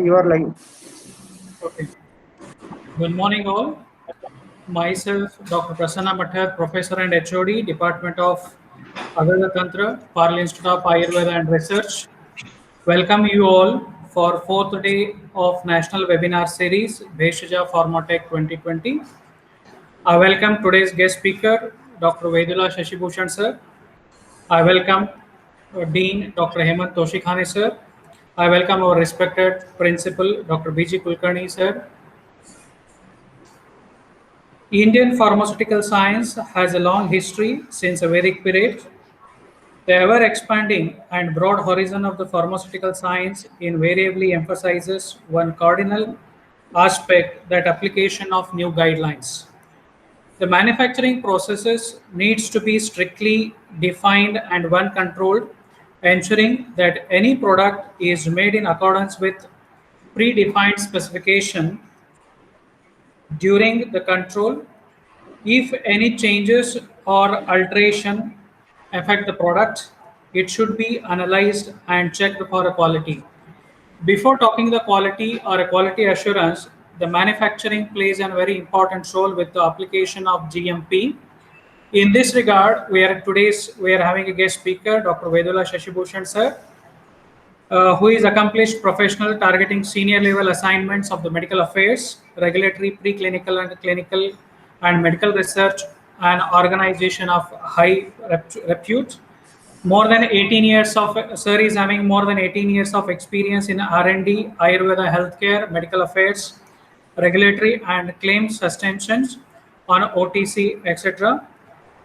You are live. Okay. Good morning, all. Myself, Dr. Prasanna Mathur, Professor and HOD, Department of Ayurveda Tantra, Parle Institute of Ayurveda and Research. Welcome you all for fourth day of National Webinar Series, Bheshaja Pharmatech 2020. I welcome today's guest speaker, Dr. Vedula Shashibhushan, sir. I welcome Dean Dr. Hemant Toshikhane, sir. I welcome our respected Principal, Dr. B.G. Kulkarni, sir. Indian pharmaceutical science has a long history since a Vedic period. The ever expanding and broad horizon of the pharmaceutical science invariably emphasizes one cardinal aspect, that application of new guidelines. The manufacturing processes needs to be strictly defined and one controlled, ensuring that any product is made in accordance with predefined specification during the control. If any changes or alteration affect the product, it should be analyzed and checked for a quality. Before talking the quality or a quality assurance, the manufacturing plays a very important role with the application of GMP. In this regard, we are having a guest speaker, Dr. Vedula Shashibhushan sir, who is accomplished professional targeting senior level assignments of the medical affairs, regulatory, preclinical and clinical and medical research and organization of high repute. More than 18 years of, sir is having more than 18 years of experience in R&D, Ayurveda healthcare, medical affairs, regulatory and claims sustentions on OTC, etc.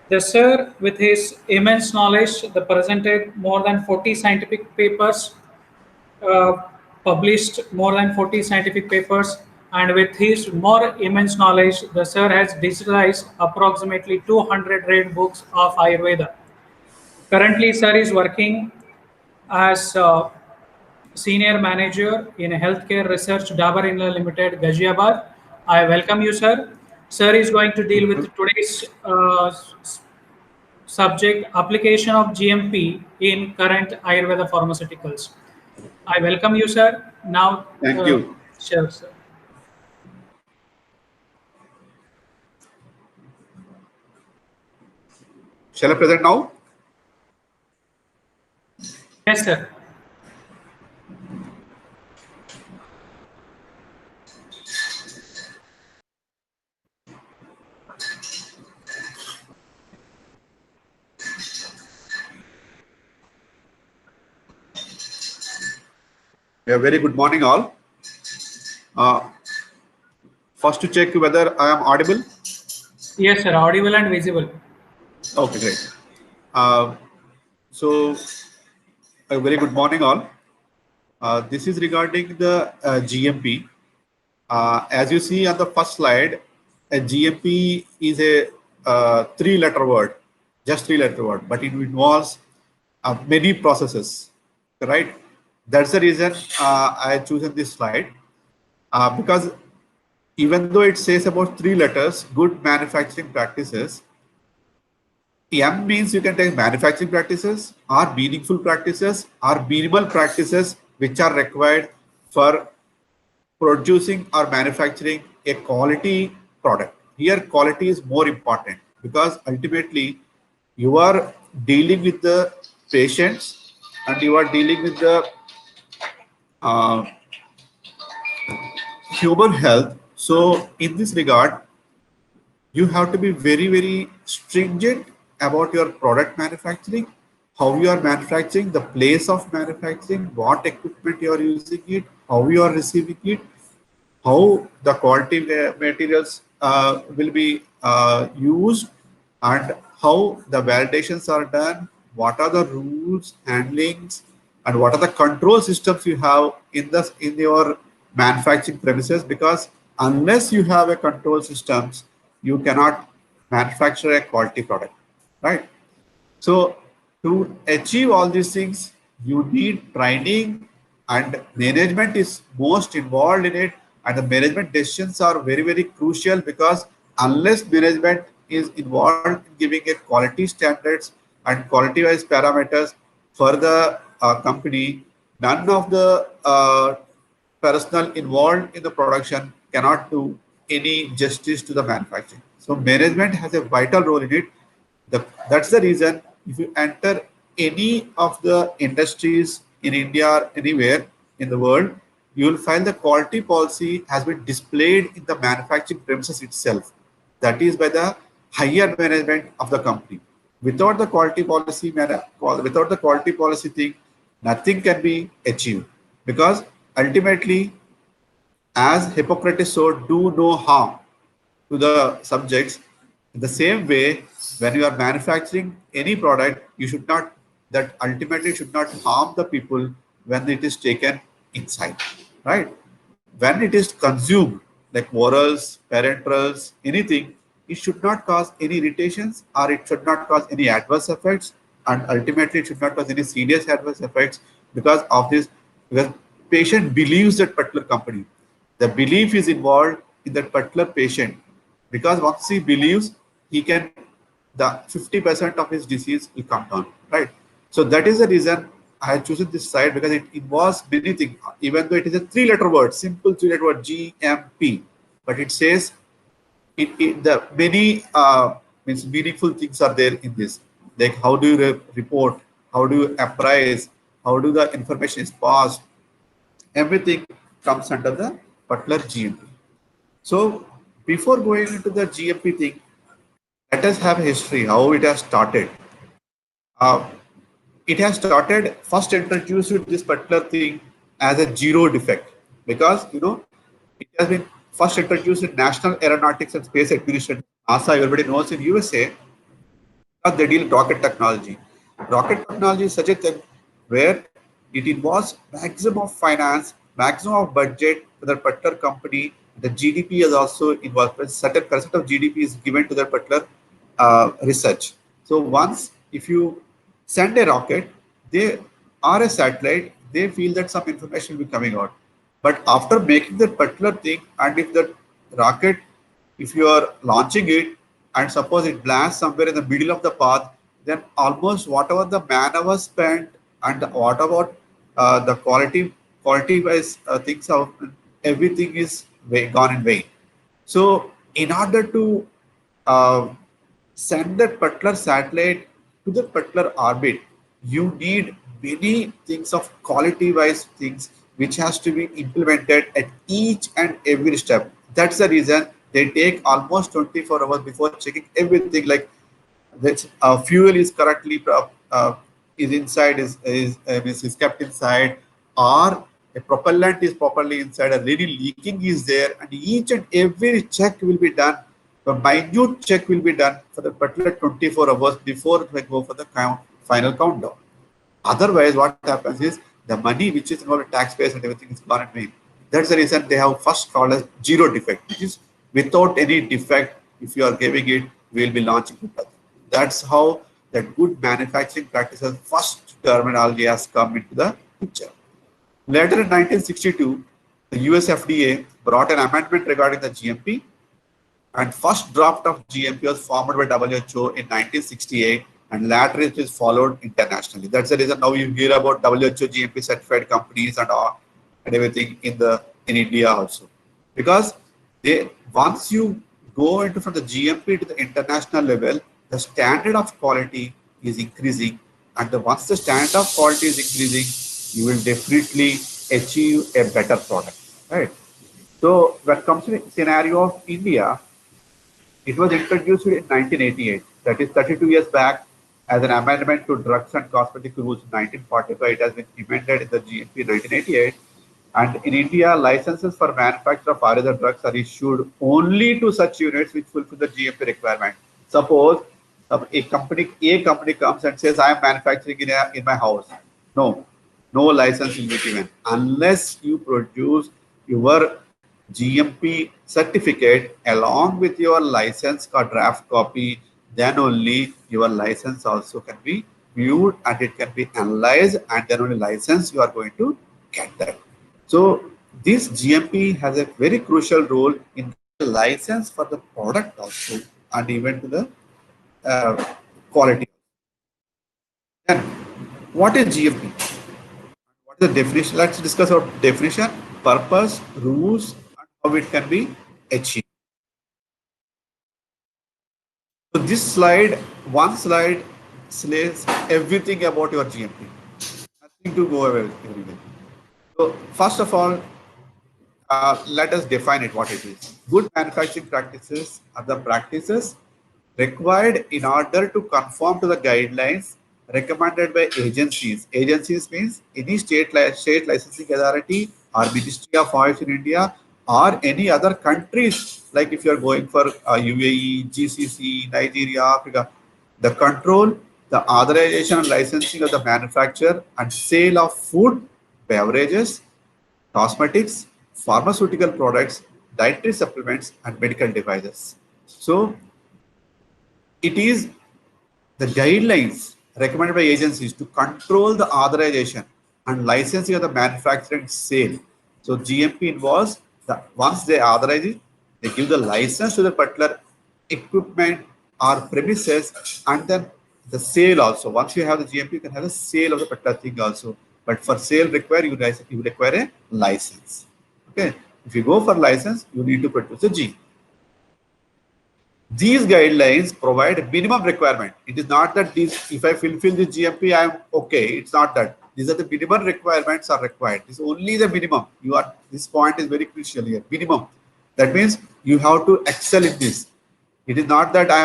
The sir, with his immense knowledge, the presented more than 40 scientific papers, uh, published more than 40 scientific papers, and with his more immense knowledge, the sir has digitalized approximately 200 read books of Ayurveda. Currently, sir is working as senior manager in healthcare research, Dabur India Limited, Ghaziabad. I welcome you, sir. Sir is going to deal with today's subject, application of GMP in current Ayurveda pharmaceuticals. I welcome you, sir. Now, Thank you. sure, sir. Shall I present now? Yes, sir. A very good morning, all. First, to check whether I am audible. Yes, sir. Audible and visible. Okay, great. So, a very good morning, all. This is regarding the GMP. As you see on the first slide, a GMP is a three-letter word, just three-letter word, but it involves many processes, right? That's the reason I chosen this slide, because even though it says about three letters, good manufacturing practices, M means you can take manufacturing practices or meaningful practices or minimal practices which are required for producing or manufacturing a quality product. Here, quality is more important because ultimately you are dealing with the patients and you are dealing with the uh, human health. So in this regard, you have to be very, very stringent about your product manufacturing, how you are manufacturing, the place of manufacturing, what equipment you are using it, how you are receiving it, how the quality materials will be used, and how the validations are done, what are the rules, handlings, and what are the control systems you have in your manufacturing premises. Because unless you have a control systems, you cannot manufacture a quality product, right? So to achieve all these things, you need training, and management is most involved in it. And the management decisions are very, very crucial, because unless management is involved in giving a quality standards and quality wise parameters for the company, none of the personnel involved in the production cannot do any justice to the manufacturing. So management has a vital role in it. That's the reason if you enter any of the industries in India or anywhere in the world, you will find the quality policy has been displayed in the manufacturing premises itself. That is by the higher management of the company. Without the quality policy, without the quality policy thing, nothing can be achieved, because ultimately, as Hippocrates so do no harm to the subjects. In the same way, when you are manufacturing any product, you should not, that ultimately should not harm the people when it is taken inside, right? When it is consumed, like orals, parenterals, anything, it should not cause any irritations, or it should not cause any adverse effects, and ultimately it should not cause any serious adverse effects because of this, because patient believes that particular company. The belief is involved in that particular patient, because once he believes, he can, the 50% of his disease will come down, right? So that is the reason I have chosen this site, because it involves many things, even though it is a three-letter word, simple three-letter word, GMP, but it says the many means meaningful things are there in this, like how do you report, how do you appraise, how do the information is passed, everything comes under the particular GMP. So before going into the GMP thing, let us have a history how it has started. Uh, it has started first introduced with this particular thing as a zero defect, because it has been first introduced in National Aeronautics and Space Administration, NASA. Everybody knows in USA, because they deal with rocket technology. Rocket technology is such a thing where it involves maximum of finance, maximum of budget for that particular company. The GDP is also involved. A certain percent of GDP is given to that particular research. So once if you send a rocket, they or a satellite, they feel that some information will be coming out. But after making that particular thing, and if that rocket, if you are launching it and suppose it blasts somewhere in the middle of the path, then almost whatever the man hours spent and what about the quality wise things out, everything is gone in vain. So in order to uh, send that particular satellite to the particular orbit, you need many things of quality wise things which has to be implemented at each and every step. That's the reason they take almost 24 hours before checking everything, like that fuel is correctly is inside, is kept inside, or a propellant is properly inside, a really leaking is there, and each and every check will be done. The minute check will be done for the particular 24 hours before they go for the final countdown. Otherwise, what happens is the money which is involved in taxpayers and everything is gone in vain. That's the reason they have first called as zero defect, which is without any defect. If you are giving it, we will be launching it. That's how that good manufacturing practices first terminology has come into the picture. Later in 1962, the US FDA brought an amendment regarding the GMP, and first draft of GMP was formed by WHO in 1968, and later it is followed internationally. That's the reason now you hear about WHO GMP certified companies and all and everything in India also, because they once you go into from the GMP to the international level, the standard of quality is increasing, and once the standard of quality is increasing, you will definitely achieve a better product, right? So when it comes to the scenario of India, it was introduced in 1988, that is 32 years back, as an amendment to Drugs and Cosmetic Rules in 1945. It has been amended in the GMP in 1988. And in India, licenses for manufacture of other drugs are issued only to such units which fulfill the GMP requirement. Suppose a company comes and says, I am manufacturing in my house. No, no license will be given unless you produce your GMP certificate along with your license or draft copy. Then only your license also can be viewed and it can be analyzed, and then only license you are going to get that. So this GMP has a very crucial role in the license for the product also, and even to the quality. Then what is GMP? What is the definition? Let's discuss our definition. purpose, rules, and how it can be achieved. So this slide, one slide says everything about your GMP. Nothing to go away everywhere. So first of all, let us define it what it is. Good manufacturing practices are the practices required in order to conform to the guidelines recommended by agencies. Agencies means any state licensing authority or Ministry of Oils in India or any other countries, like if you are going for UAE, GCC, Nigeria, Africa, the control, the authorization and licensing of the manufacture and sale of food, beverages, cosmetics, pharmaceutical products, dietary supplements, and medical devices. So it is the guidelines recommended by agencies to control the authorization and licensing of the manufacturing sale. So GMP involves the once they authorize it, they give the license to the particular equipment or premises, and then the sale also. Once you have the GMP, you can have the sale of the particular thing also. But for sale require you require a license. Okay. If you go for license, you need to produce a G. These guidelines provide minimum requirement. It is not that these, if I fulfill the GMP, I am okay. It's not that. These are the minimum requirements are required. It's only the minimum. You are, this point is very crucial here. Minimum. That means you have to excel in this. It is not that I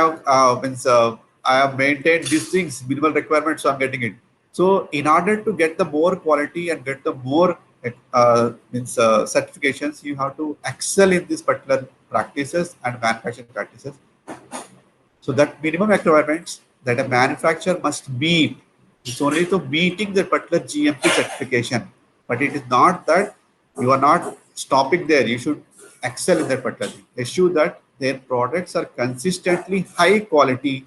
have maintained these things, minimal requirements, so I'm getting it. So in order to get the more quality and get the more certifications, you have to excel in these particular practices and manufacturing practices. So that minimum requirements that a manufacturer must meet, it's only to meeting the particular GMP certification. But it is not that you are not stopping there. You should excel in that particular thing. Ensure that their products are consistently high quality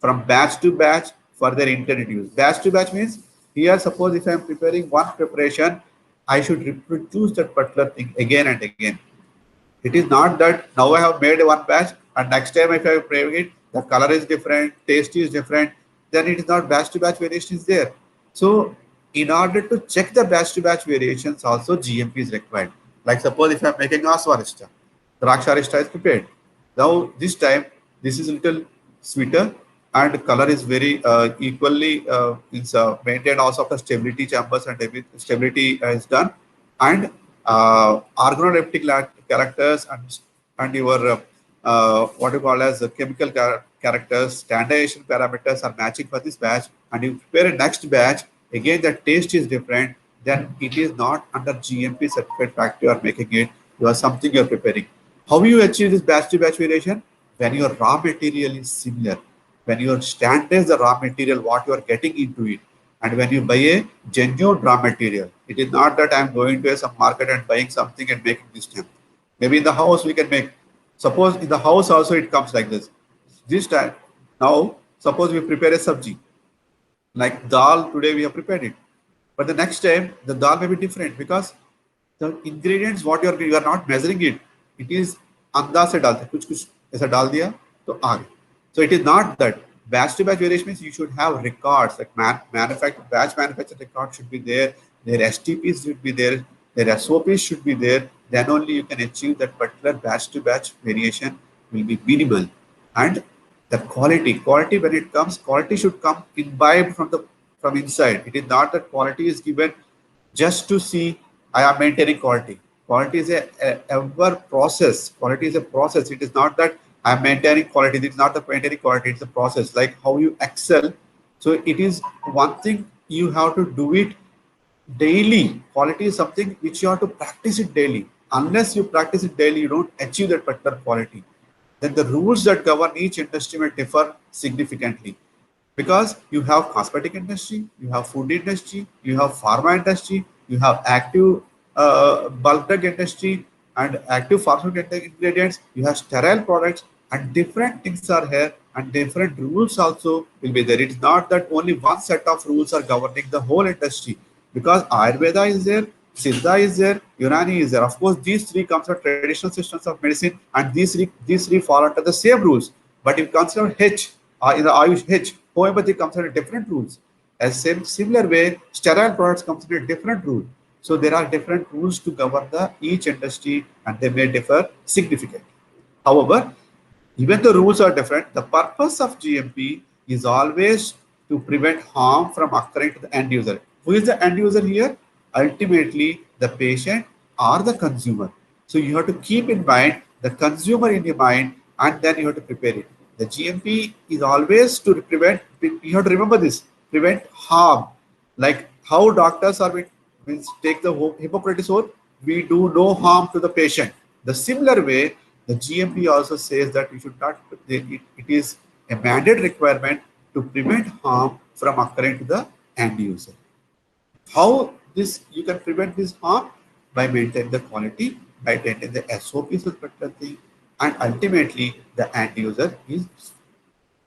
from batch to batch for their intended use. Batch to batch means here, suppose if I am preparing one preparation, I should reproduce that particular thing again and again. It is not that now I have made one batch and next time if I prepare it, the color is different, taste is different, then it is not batch to batch variation is there. So in order to check the batch to batch variations, also GMP is required. Like suppose if I am making Aswarishta, Draksharishta is prepared. Now this time, this is a little sweeter and color is very equally maintained also of the stability chambers and stability is done. And organoleptic characters and your what you call as chemical characters, standardization parameters are matching for this batch, and you prepare a next batch, again the taste is different, then it is not under GMP certified factory you are making it, you are something you are preparing. How you achieve this batch to batch variation? When your raw material is similar, when you standardize the raw material, what you are getting into it, and when you buy a genuine raw material, it is not that I am going to some market and buying something and making this time. Maybe in the house we can make. Suppose in the house also it comes like this. This time, now suppose we prepare a sabji. Like dal, today we have prepared it. But the next time the dal may be different because the ingredients what you are not measuring it. It is अंदाज से डालते कुछ ऐसा डाल दिया तो आ गया. So it is not that. Batch to batch variation means you should have records, like batch manufacturing record should be there, their STPs should be there, their SOPs should be there, then only you can achieve that particular batch to batch variation will be minimal. And the quality when it comes, quality should come imbibed from inside. It is not that quality is given just to see I am maintaining quality. Quality is a ever process. Quality is a process. It is not that I am maintaining quality. It is not the maintaining quality. It's a process, like how you excel. So it is one thing you have to do it daily. Quality is something which you have to practice it daily. Unless you practice it daily, you don't achieve that particular quality. Then the rules that govern each industry may differ significantly, because you have cosmetic industry, you have food industry, you have pharma industry, you have active bulk drug industry and active pharmaceutical ingredients, you have sterile products, and different things are here and different rules also will be there. It's not that only one set of rules are governing the whole industry, because Ayurveda is there, Siddha is there, Unani is there. Of course, these three comes from traditional systems of medicine, and these three fall under the same rules. But if you consider H, in the Ayush H, homeopathy comes under different rules. As similar way, sterile products comes under a different rule. So there are different rules to govern the each industry, and they may differ significantly. However, even the rules are different, the purpose of GMP is always to prevent harm from occurring to the end user. Who is the end user here? Ultimately, the patient or the consumer. So you have to keep in mind the consumer in your mind, and then you have to prepare it. The GMP is always to prevent, you have to remember this, prevent harm. Like how doctors are means take the Hippocrates oath, we do no harm to the patient. The similar way, the GMP also says that you should not, it is a mandated requirement to prevent harm from occurring to the end user. How this you can prevent this harm? By maintaining the quality, by maintaining the SOPs with particular thing, and ultimately the end user is.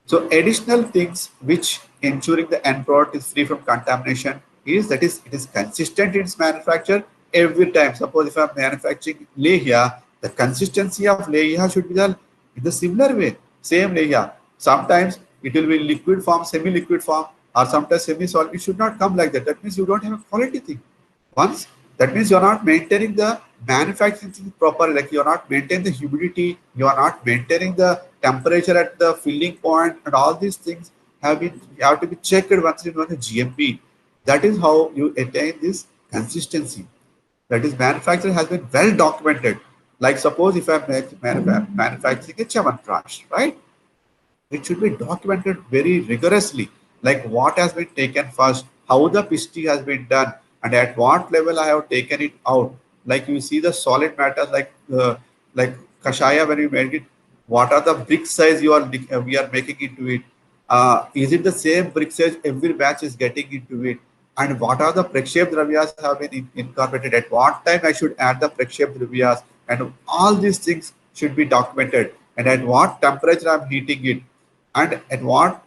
So additional things which ensuring the end product is free from contamination is that is it is consistent in its manufacture every time. Suppose if I'm manufacturing Lehia, the consistency of Lehia should be the in the similar way, same Lehia. Sometimes it will be liquid form, semi-liquid form, or sometimes semi-solid. It should not come like that. That means you don't have a quality thing. Once that means you're not maintaining the manufacturing thing properly, like you're not maintaining the humidity, you are not maintaining the temperature at the filling point, and all these things have to be checked once in the GMP. That is how you attain this consistency. That is, manufacturing has been well documented. Like suppose if I'm manufacturing a Chyawanprash, right? It should be documented very rigorously, like what has been taken first, how the pisty has been done, and at what level I have taken it out. Like you see the solid matters like kashaya when you make it, what are the brick size we are making into it? Is it the same brick size every batch is getting into it? And what are the Prekshep Dravyas have been incorporated? At what time I should add the Prekshep Dravyas? And all these things should be documented. And at what temperature I'm heating it, and at what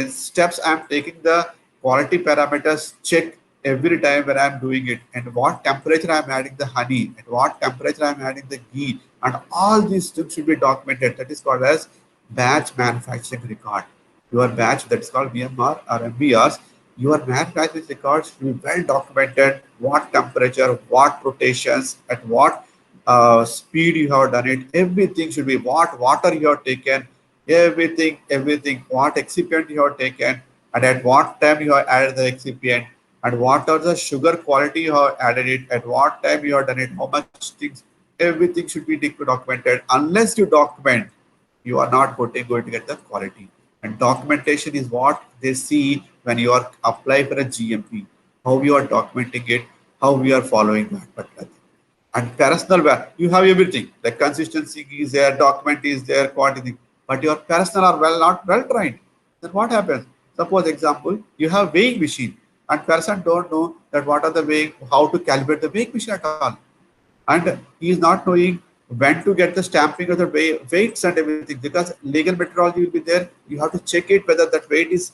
steps I'm taking the quality parameters check every time when I'm doing it, and what temperature I'm adding the honey, at what temperature I'm adding the ghee, and all these things should be documented. That is called as batch manufacturing record. Your batch, that is called BMR or MBRs, your manufacturing records should be well documented, what temperature, what rotations, at what speed you have done it, everything should be, what water you have taken, everything, what excipient you have taken, and at what time you have added the excipient, and what are the sugar quality you have added it, at what time you have done it, how much things, everything should be documented. Unless you document, you are not going to get the quality. And documentation is what they see when you are applying for a GMP, how you are documenting it, how we are following that particular thing. And personal, you have everything, the consistency is there, document is there, quantity, but your personnel are not well trained. Then what happens? Suppose example, you have weighing machine, and person don't know that what are the weighing, how to calibrate the weighing machine at all, and he is not knowing when to get the stamping of the weights and everything, because legal methodology will be there. You have to check it whether that weight is,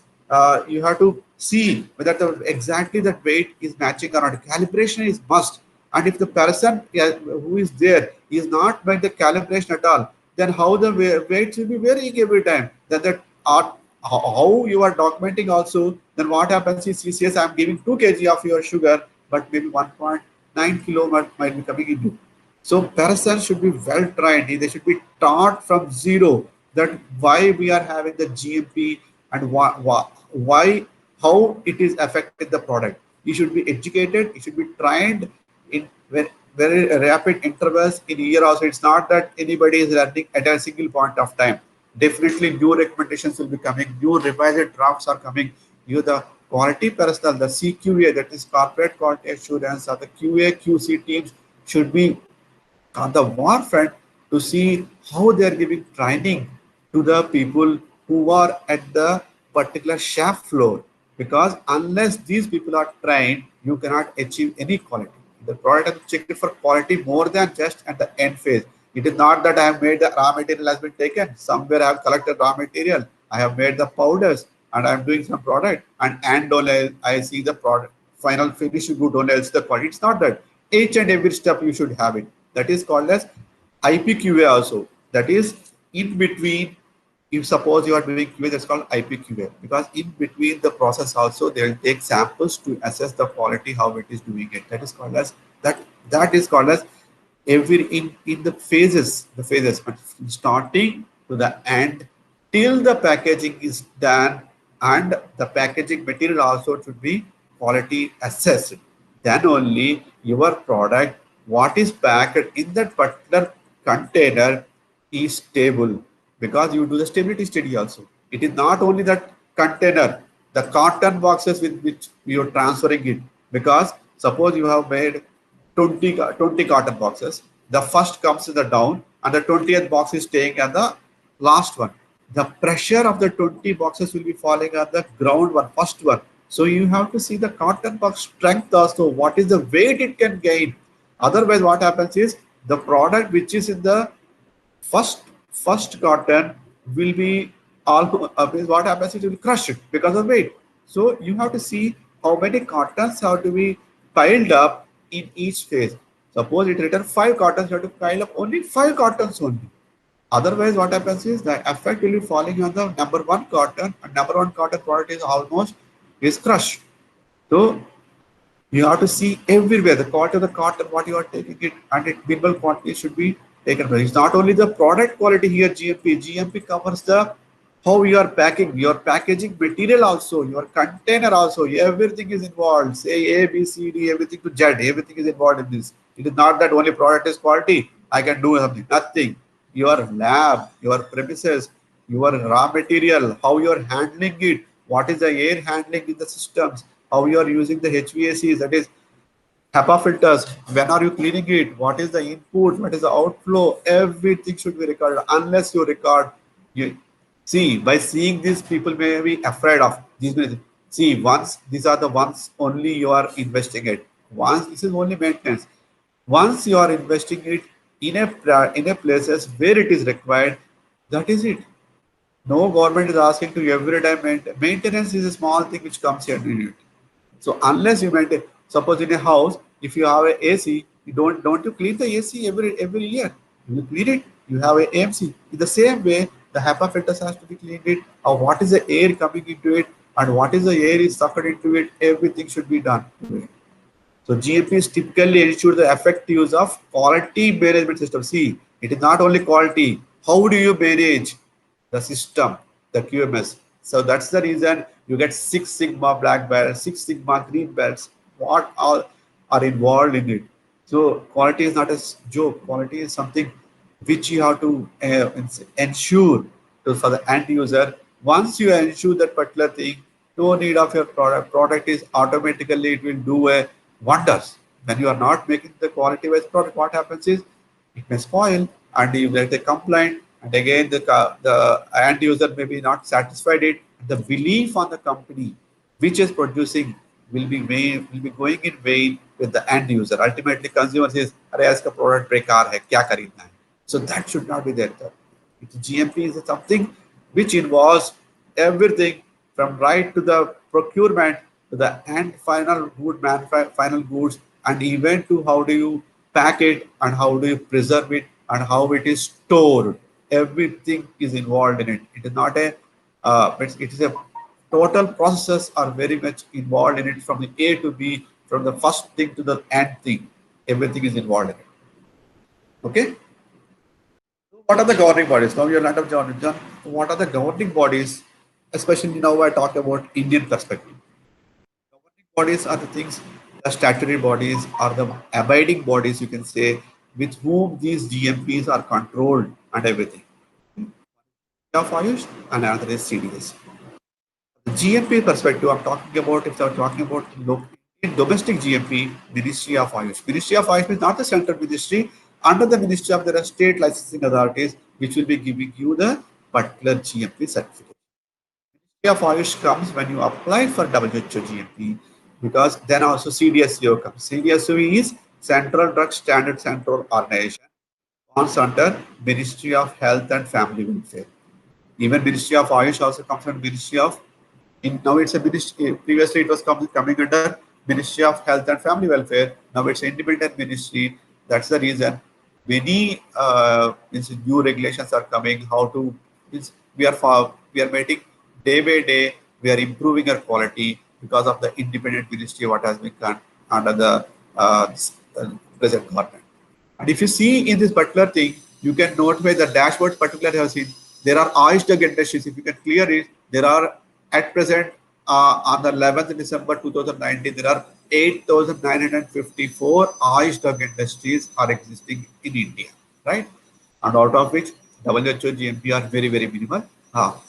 you have to see whether exactly that weight is matching or not. Calibration is must. And if the person who is there is not by the calibration at all, then how the weights will be varying every time. Then that art, how you are documenting also, then what happens is he says I'm giving 2 kg of your sugar, but maybe 1.9 kilo might be coming into. So persons should be well trained. They should be taught from zero that why we are having the GMP and why how it is affected the product. You should be educated. You should be trained in very rapid intervals in a year also. It's not that anybody is learning at a single point of time. Definitely new recommendations will be coming, new revised drafts are coming. You the quality personnel, the CQA, that is corporate quality assurance, or the QA QC teams should be on the forefront to see how they are giving training to the people who are at the particular shop floor, because unless these people are trained, you cannot achieve any quality. The product is checked for quality more than just at the end phase. It is not that I have made the raw material has been taken. Somewhere I have collected raw material. I have made the powders and I am doing some product, and only I see the product final finish good only else the quality. It's not that. Each and every step you should have it. That is called as IPQA also. That is in between if suppose you are doing QA, that's called IPQA, because in between the process also they will take samples to assess the quality how it is doing it. That is called as that is called as every in the phases from starting to the end till the packaging is done, and the packaging material also should be quality assessed. Then only your product, what is packed in that particular container, is stable, because you do the stability study also. It is not only that container, the carton boxes with which you are transferring it, because suppose you have made 20 carton boxes, the first comes to the down and the 20th box is staying at the last one. The pressure of the 20 boxes will be falling on the ground one, first one. So you have to see the carton box strength also, what is the weight it can gain. Otherwise what happens is the product which is in the first cotton will be almost what happens is it will crush it because of weight. So you have to see how many cottons have to be piled up in each phase. Suppose it written 5 cottons, you have to pile up only 5 cottons only. Otherwise, what happens is the effect will be falling on the number one cotton, and number one cotton product is almost is crushed. So you have to see everywhere the quality of the cotton, what you are taking it, and it minimal quantity should be taken. It's not only the product quality here, GMP. GMP covers the how you are packing, your packaging material also, your container also, everything is involved. Say A, B, C, D, everything to Z, everything is involved in this. It is not that only product is quality, I can do something. Nothing. Your lab, your premises, your raw material, how you are handling it, what is the air handling in the systems, how you are using the HVACs, that is HEPA filters, when are you cleaning it, what is the input, what is the outflow, everything should be recorded. Unless you record, you see, by seeing this, people may be afraid of these. See, once these are the ones only you are investing it. Once this is only maintenance. Once you are investing it in a places where it is required, that is it. No government is asking to you every time. Maintenance is a small thing which comes here in it. So unless you maintain, suppose in a house, if you have a AC, you don't you clean the AC every year? You clean it. You have a AMC. In the same way, the HEPA filters has to be cleaned. It or what is the air coming into it, and what is the air is sucked into it. Everything should be done to it. So GMPs typically ensure the effective use of quality management system. See, it is not only quality. How do you manage the system, the QMS? So that's the reason you get Six Sigma black belts, Six Sigma green belts. What all are involved in it? So quality is not a joke. Quality is something which you have to ensure for the end user. Once you ensure that particular thing, no need of your product. Product is automatically it will do a wonders. When you are not making the quality wise product, what happens is it may spoil and you get a complaint, and again the end user may be not satisfied it. The belief on the company which is producing will be going in vain with the end user. Ultimately, consumer says, "अरे इसका product बेकार है, क्या खरीदना है?" So that should not be there. GMP is something which involves everything from right to the procurement to the end final goods, and even to how do you pack it and how do you preserve it and how it is stored. Everything is involved in it. It is not a it is a total processes are very much involved in it from the A to B, from the first thing to the end thing. Everything is involved in it. Okay. What are the governing bodies? Now you're not of John. What are the governing bodies? Especially now I talk about Indian perspective. Governing bodies are the things, the statutory bodies are the abiding bodies, you can say, with whom these GMPs are controlled and everything. Of Ayush and another is CDS. The GMP perspective, I'm talking about, if I'm talking about in domestic GMP, Ministry of Ayush. Ministry of Ayush is not the central ministry. Under the ministry of there are state licensing authorities which will be giving you the particular GMP certificate. Ministry of Ayush comes when you apply for WHO GMP, because then also CDSCO comes. CDSCO is Central Drug Standard Control Organization, comes under Ministry of Health and Family Welfare. Even Ministry of Ayush also comes under Ministry of, now it's a ministry, previously it was coming under Ministry of Health and Family Welfare. Now it's an independent ministry. That's the reason many new regulations are coming, how to we are making day by day, we are improving our quality because of the independent ministry what has been done under the present government. And if you see in this particular thing, you can note by the dashboard particularly have seen there are oil drug industries. If you can clear it, there are at present on the 11th December 2019, there are 8,954 oil drug industries are existing in India, right? And out of which WHO GMP are very, very minimal.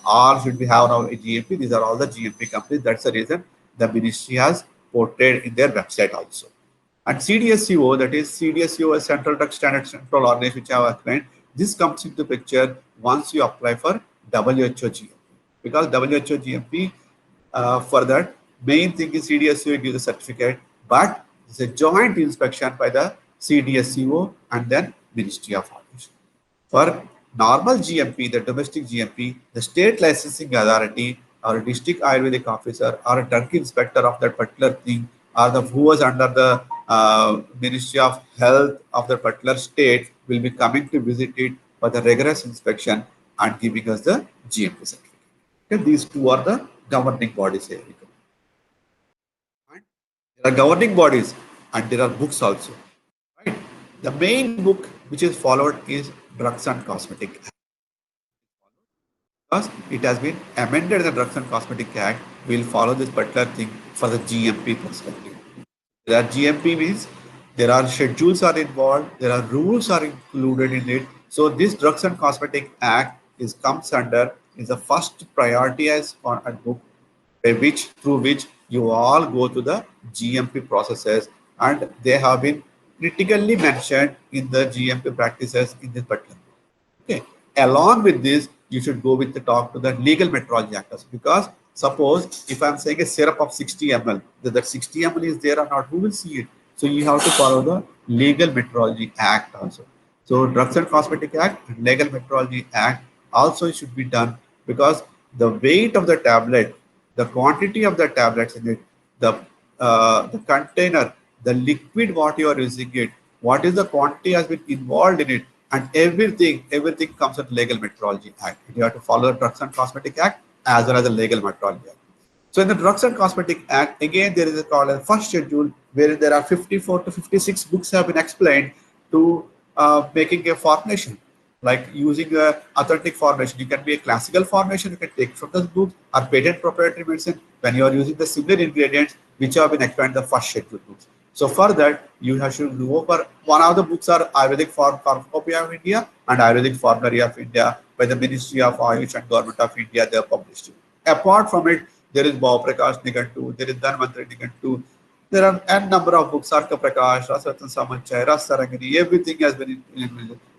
All should be have now a GMP. These are all the GMP companies. That's the reason the ministry has portrayed in their website also. And CDSCO, that is CDSCO, is Central Drug Standards Control Organization, which I have explained. This comes into picture once you apply for WHO GMP. Because WHO GMP, for that, main thing is CDSCO gives a certificate, but it's a joint inspection by the CDSCO and then Ministry of Health. For normal GMP, the domestic GMP, the state licensing authority or district Ayurvedic officer or a drug inspector of that particular thing or the who was under the Ministry of Health of the particular state will be coming to visit it for the rigorous inspection and giving us the GMP certificate. Okay, these two are the governing bodies here. And there are governing bodies and there are books also. Right? The main book which is followed is Drugs and Cosmetic Act. Because it has been amended in the Drugs and Cosmetic Act, we will follow this particular thing for the GMP perspective. There are GMP means there are schedules are involved, there are rules are included in it. So this Drugs and Cosmetic Act comes under is the first priority as on a book by which through which you all go to the GMP processes, and they have been critically mentioned in the GMP practices in this particular book. Okay. Along with this, you should go with the talk to the legal metrology actors, because suppose if I'm saying a syrup of 60 ml, that 60 ml is there or not, who will see it? So you have to follow the Legal Metrology Act also. So Drugs and Cosmetic Act and Legal Metrology Act also should be done, because the weight of the tablet, the quantity of the tablets in it, the container, the liquid what you are using it, what is the quantity has been involved in it, and everything comes with Legal Metrology Act. You have to follow the Drugs and Cosmetic Act as well as the Legal Metrology Act. So in the Drugs and Cosmetic Act, again, there is a called a first schedule where there are 54 to 56 books have been explained to making a formulation, like using a authentic formulation. You can be a classical formulation, you can take from this book, or patent proprietary medicine when you are using the similar ingredients which have been explained in the first schedule books. So for that, you have to go for one of the books are Ayurvedic Pharmacopoeia of India and Ayurvedic Formulary of India by the Ministry of Ayush and Government of India. They are published. Apart from it, there is Bhau Prakash Nigantu, there is Dhanvantari Nigantu. There are n number of books, Arka Prakash, Rasratan Samanchai, Rasarangani, everything has been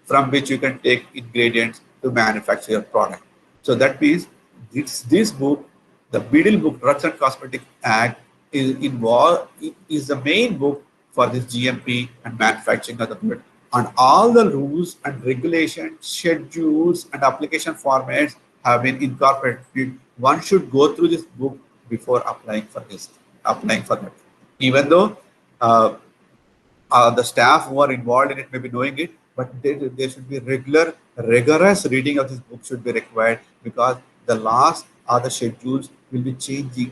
from which you can take ingredients to manufacture your product. So that means this book, the middle book, Drugs and Cosmetic Act, is the main book for this GMP and manufacturing of the product. And all the rules and regulations, schedules and application formats have been incorporated. One should go through this book before applying for that. Even though the staff who are involved in it may be knowing it, but there should be rigorous reading of this book should be required, because the laws or the schedules will be changing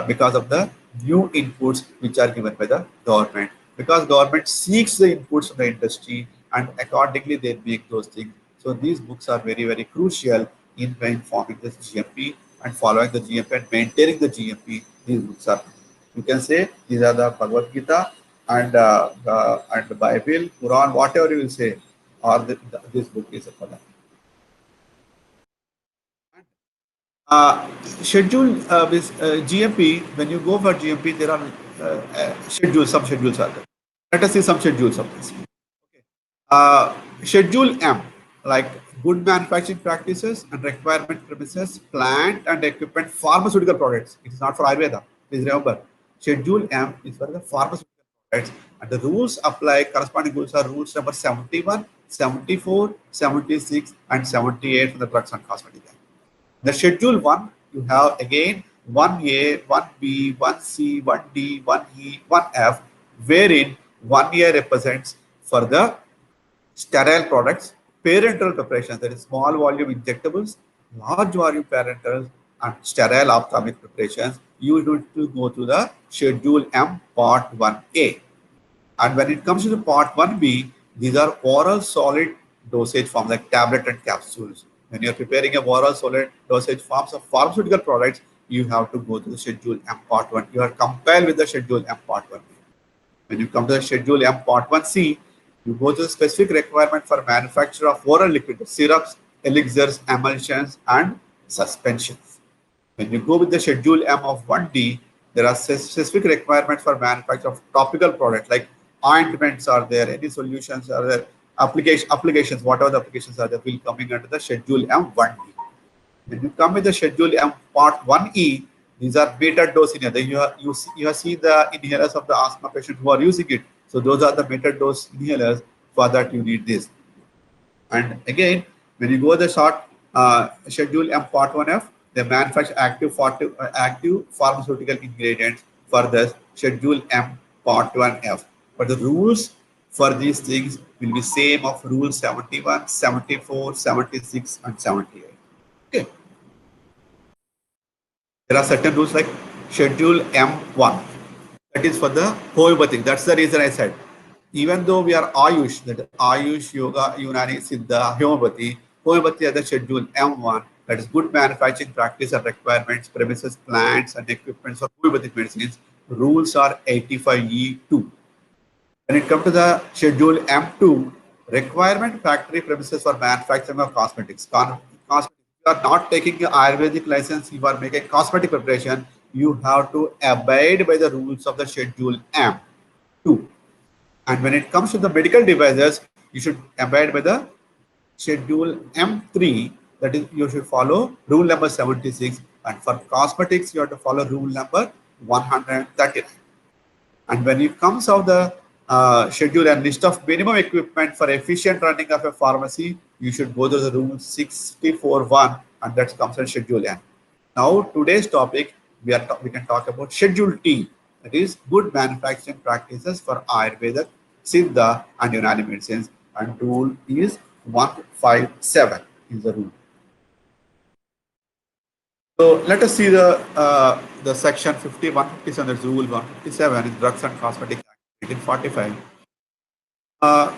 because of the new inputs which are given by the government. Because government seeks the inputs from the industry and accordingly they make those things. So these books are very, very crucial in forming this GMP and following the GMP and maintaining the GMP. These books are, you can say, these are the Bhagavad Gita and the Bible, Quran, whatever you will say, or this book is for that. Schedule with GMP, when you go for GMP, there are schedules, some schedules are there. Let us see some schedules of this. Okay. Schedule M, like good manufacturing practices and requirement premises, plant and equipment, pharmaceutical products. It is not for Ayurveda. Please remember, Schedule M is for the pharmaceutical products, and the rules apply. Corresponding rules are rules number 71, 74, 76, and 78 for the Drugs and Cosmetic Act. The Schedule 1, you have again 1A, 1B, 1C, 1D, 1E, 1F, wherein 1A represents for the sterile products, parenteral preparations, that is small volume injectables, large volume parenteral and sterile ophthalmic preparations, you need to go to the Schedule M Part 1A. And when it comes to the Part 1B, these are oral solid dosage forms like tablet and capsules. When you're preparing a oral solid dosage forms of pharmaceutical products, you have to go to the Schedule M Part 1. You are compiled with the Schedule M Part 1. When you come to the Schedule M Part 1C, you go to the specific requirement for manufacture of oral liquid syrups, elixirs, emulsions, and suspensions. When you go with the Schedule M of 1D, there are specific requirements for manufacture of topical products like ointments are there, any solutions are there, applications, whatever the applications are there, will coming under the Schedule M 1D. When you come with the Schedule M Part 1E, these are metered dose inhalers. You have seen the inhalers of the asthma patients who are using it. So those are the metered dose inhalers. For that you need this. And again, when you go the short Schedule M Part 1F, they manufacture active pharmaceutical ingredients for the Schedule M Part 1F. But the rules for these things will be same of Rule 71, 74, 76, and 78. Okay. There are certain rules like Schedule M1. That is for the homeopathic. That's the reason I said. Even though we are Ayush, that Ayush, Yoga, Unani, Siddha, homeopathy are the Schedule M1. That is good manufacturing practice and requirements, premises, plants, and equipments for homeopathic medicines. Rules are 85E2. When it comes to the Schedule M2, requirement factory premises for manufacturing of cosmetics. You are not taking an Ayurvedic license, you are making cosmetic preparation, you have to abide by the rules of the Schedule M2. And when it comes to the medical devices, you should abide by the Schedule M3, that is, you should follow rule number 76. And for cosmetics, you have to follow rule number 139. And when it comes out the schedule and list of minimum equipment for efficient running of a pharmacy, you should go to the rule 64.1, and that comes in Schedule N. Now today's topic, we can talk about Schedule T, that is good manufacturing practices for Ayurveda, Siddha, and Unani medicines. And rule is 157 is the rule. So let us see the section 50, 157, that's rule 157 in Drugs and Cosmetic Act 1845.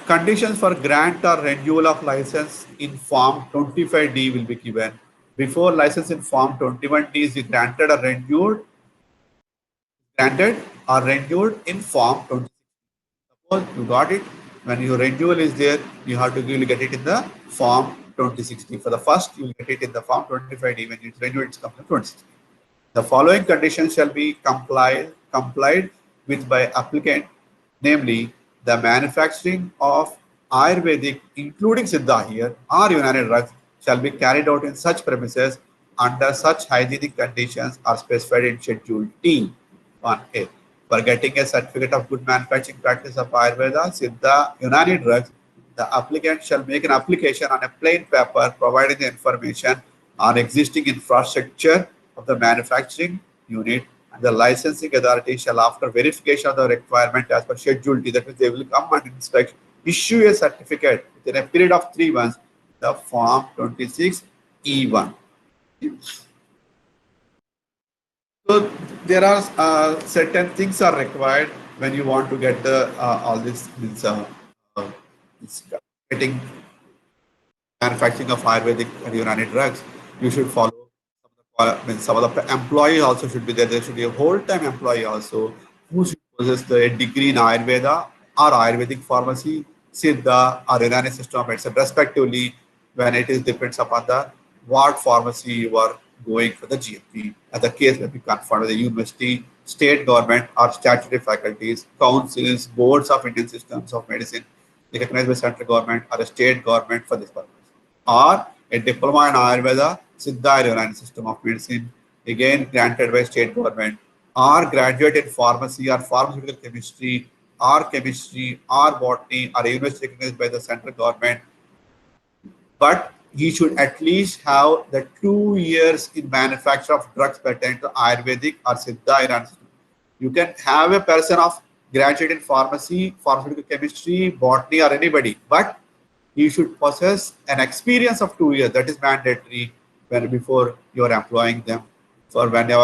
Conditions for grant or renewal of license in Form 25D will be given. Before license in Form 21D is granted or renewed in Form 26. Suppose you got it, when your renewal is there, you have to get it in the Form 2060. For the first, you will get it in the Form 25D. When it's renewed, it's comes to 2060. The following conditions shall be complied with by applicant, namely the manufacturing of Ayurvedic, including Siddha here, or Unani drugs, shall be carried out in such premises under such hygienic conditions are specified in Schedule T 1A. For getting a certificate of good manufacturing practice of Ayurveda, Siddha, Unani drugs, the applicant shall make an application on a plain paper providing the information on existing infrastructure of the manufacturing unit, and the licensing authority shall, after verification of the requirement as per Schedule T, that means they will come and inspect, issue a certificate within a period of 3 months, the Form 26E1. So there are certain things are required when you want to get the all this getting manufacturing of Ayurvedic and Unani drugs. You should follow some of the employees also should be there. There should be a whole-time employee also who should possess the degree in Ayurveda or Ayurvedic pharmacy, Siddha or Unani system of medicine, respectively, when it is depends upon the what pharmacy you are going for the GMP. As the case may be confirmed by the university, state government or statutory faculties, councils, boards of Indian systems of medicine recognized by central government or a state government for this purpose. Or a diploma in Ayurveda, Siddha or Unani system of medicine, again granted by state government, or graduate in pharmacy or pharmaceutical chemistry or botany or a university recognized by the central government. But he should at least have the 2 years in manufacture of drugs pertaining to Ayurvedic or Siddha Unani system. You can have a person of graduate in pharmacy, pharmaceutical chemistry, botany, or anybody, but you should possess an experience of 2 years. That is mandatory when before you are employing them, for when you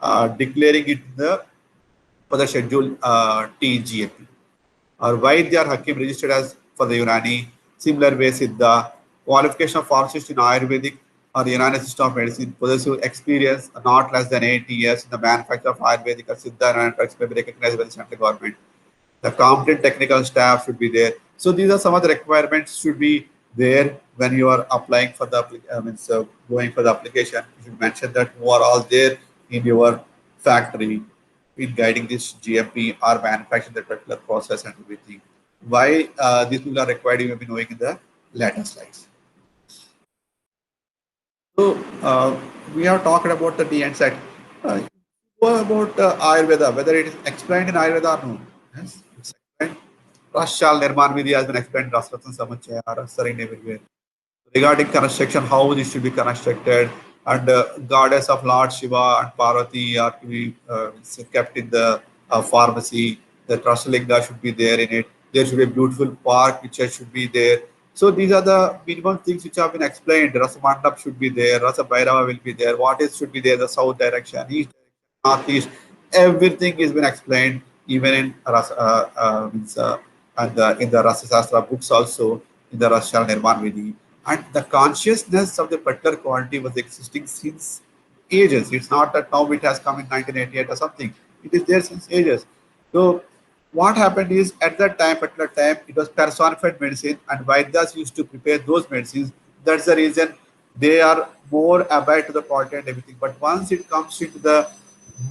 are declaring it for the schedule TGAP, or Vaidya Hakim registered as for the Unani. Similar way, Siddha, qualification of pharmacist in Ayurvedic or Unani system of medicine, possessive experience not less than 80 years in the manufacture of Ayurvedic or Siddha and drugs may be recognized by the central government. The competent technical staff should be there. So these are some of the requirements should be there when you are applying for the going for the application. You should mention that who are all there in your factory in guiding this GMP or manufacturing the particular process and everything. Why these people are required, you will be knowing in the later slides. So we have talked about the end side. What about Ayurveda, whether it is explained in Ayurveda or no? Yes, it's explained. Rashal Nirman Vidya has been explained, Rasratan Samachaya, Rasarin everywhere. Regarding construction, how this should be constructed, and goddess of Lord Shiva and Parvati are to be kept in the pharmacy. The Trasalinga should be there in it. There should be a beautiful park which should be there. So these are the minimum things which have been explained. Rasa Mandap should be there. Rasa Bhairava will be there. What is should be there? The south direction, east direction, northeast. Everything has been explained, even in Rasa, and in the Rasa Sastra books also, in the Rasa Nirman Vidhi. And the consciousness of the particular quality was existing since ages. It's not that now it has come in 1988 or something. It is there since ages. So what happened is at that time, particular time, it was personified medicine, and Vaidyas used to prepare those medicines. That's the reason they are more abide to the quality and everything. But once it comes into the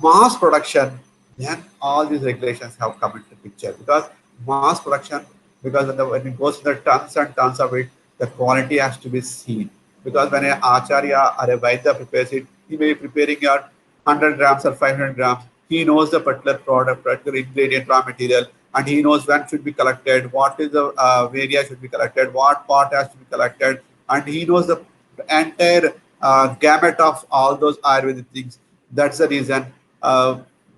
mass production, then all these regulations have come into picture, because mass production, because when it goes to the tons and tons of it, the quality has to be seen. Because when an acharya or a vaidya prepares it, he may be preparing your 100 grams or 500 grams. He knows the particular product, particular ingredient, raw material, and he knows when should be collected, what is the area should be collected, what part has to be collected, and he knows the entire gamut of all those Ayurvedic things. That's the reason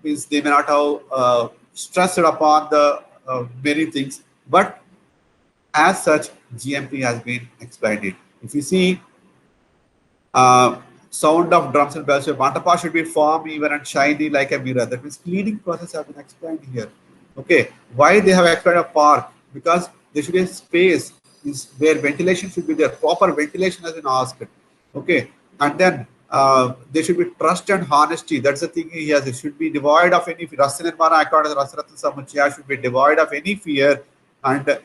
means they may not have stressed upon the many things, but as such, GMP has been explained it. If you see sound of drums and bells, Mantapa should be firm, even and shiny like a mirror. That means cleaning process has been explained here. Okay, why they have explained a park? Because there should be a space where ventilation should be there. Proper ventilation has been asked. Okay, and then there should be trust and honesty. That's the thing he has. It should be devoid of any Rasanirmana according to Rasaratan Samuchaya should be devoid of any fear and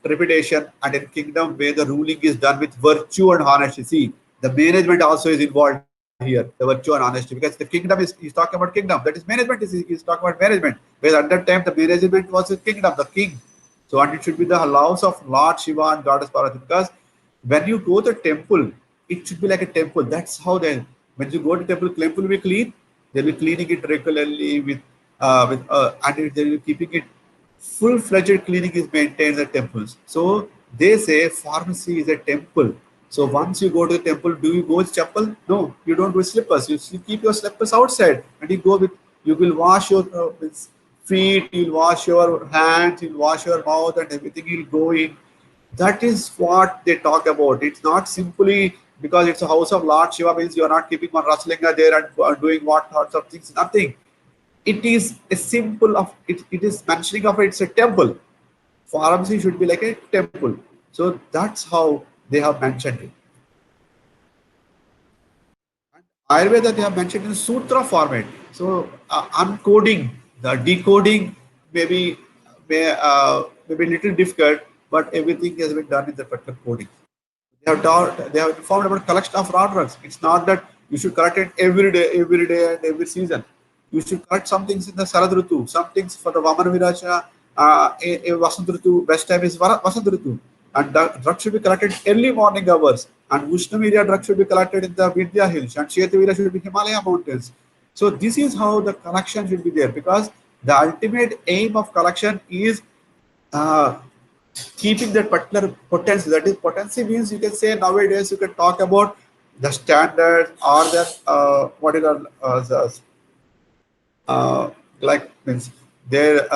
trepidation, and in kingdom where the ruling is done with virtue and honesty. See, the management also is involved here, the virtue and honesty, because the kingdom is he's talking about kingdom. That is management is talking about management. Whereas at that time the management was the kingdom, the king. So and it should be the laws of Lord Shiva and Goddess Parvati, because when you go to the temple, it should be like a temple. That's how then when you go to temple will be clean. They'll be cleaning it regularly with and they'll be keeping it full-fledged cleaning is maintained at temples. So they say pharmacy is a temple. So once you go to the temple, do you go with chapel? No, you don't with slippers. You keep your slippers outside, and you go with. You will wash your feet. You'll wash your hands. You'll wash your mouth, and everything will go in. That is what they talk about. It's not simply because it's a house of Lord Shiva means you are not keeping one Rasalinga there and doing what sorts of things. Nothing. It is a symbol of it. It is mentioning of it's a temple. Pharmacy should be like a temple. So that's how they have mentioned it. And Ayurveda they have mentioned in sutra format. So uncoding, the decoding maybe may be a little difficult, but everything has been done in the particular coding. They have informed about collection of raw drugs. It's not that you should collect it every day and every season. You should collect some things in the Sarad Ritu, some things for the Vaman Viracha, Vasant Ritu, best time is Vasant Ritu. And the drug should be collected early morning hours. And Ushnavirya drug should be collected in the Vindhya Hills. And Shetavira should be Himalaya mountains. So this is how the collection should be there, because the ultimate aim of collection is keeping that particular potency. That is, potency means you can say nowadays you can talk about the standard or the what is like means their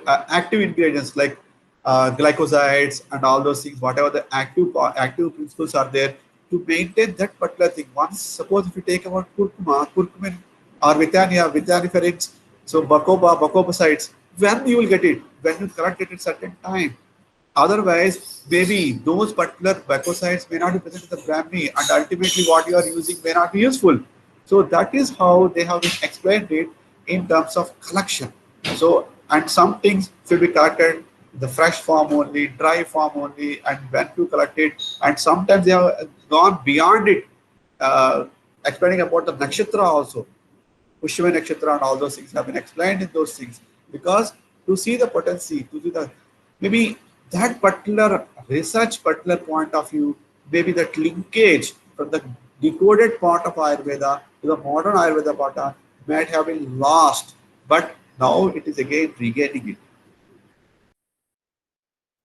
active ingredients like glycosides and all those things, whatever the active principles are there to maintain that particular thing. Once, suppose if you take about curcumin or withaniferins, so bacoposides, when you will get it? When you collect it at certain time. Otherwise, maybe those particular bacosides may not be present in the Brahmi, and ultimately what you are using may not be useful. So that is how they have explained it in terms of collection. So, and some things should be collected in the fresh form only, dry form only, and when to collect it. And sometimes they have gone beyond it, uh, explaining about the nakshatra also. Pushya Nakshatra and all those things have been explained in those things, because to see the potency, to see the maybe that particular research, particular point of view, maybe that linkage from the decoded part of Ayurveda to the modern Ayurveda part might have been lost, but now it is again regaining it.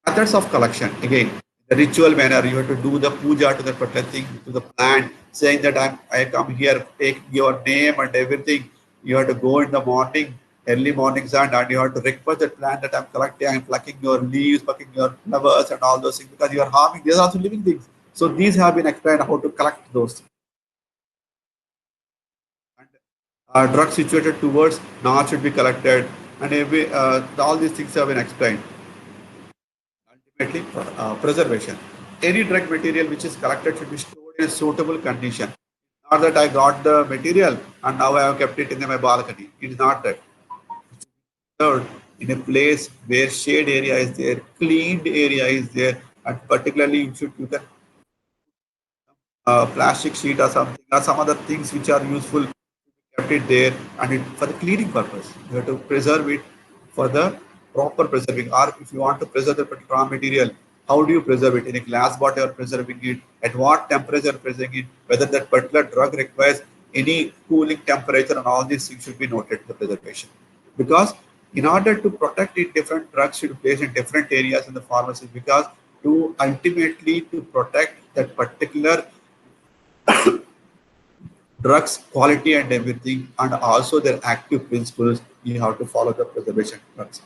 Methods of collection, again, the ritual manner, you have to do the puja to the particular thing, to the plant, saying that I come here, take your name and everything. You have to go in the morning, early morning sun, and you have to request the plant that I'm collecting, I'm plucking your leaves, plucking your flowers and all those things, because you are harming, these are also living things. So these have been explained how to collect those things. And drugs situated towards north should be collected, and all these things have been explained. Ultimately, preservation. Any drug material which is collected should be stored in a suitable condition. Not that I got the material and now I have kept it in my balcony. It is not that. Stored in a place where shade area is there, cleaned area is there, and particularly you can plastic sheet or something or some other things which are useful, kept it there, and it for the cleaning purpose. You have to preserve it for the proper preserving. Or if you want to preserve the raw material, how do you preserve it? In a glass bottle, you're preserving it. At what temperature you're preserving it? Whether that particular drug requires any cooling temperature, and all these things should be noted in the preservation. Because in order to protect it, different drugs should be placed in different areas in the pharmacy, because to ultimately to protect that particular drugs quality and everything, and also their active principles, you have to follow the preservation drugs.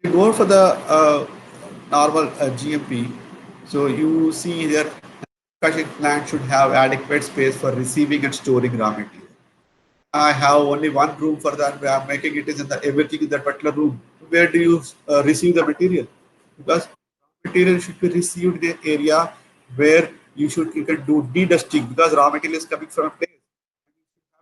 You go for the normal GMP, so you see here manufacturing plant should have adequate space for receiving and storing raw material. I have only one room for that. I'm making it is in the everything in that particular room. Where do you receive the material? Because material should be received in the area where you can do de-dusting, because raw material is coming from a place.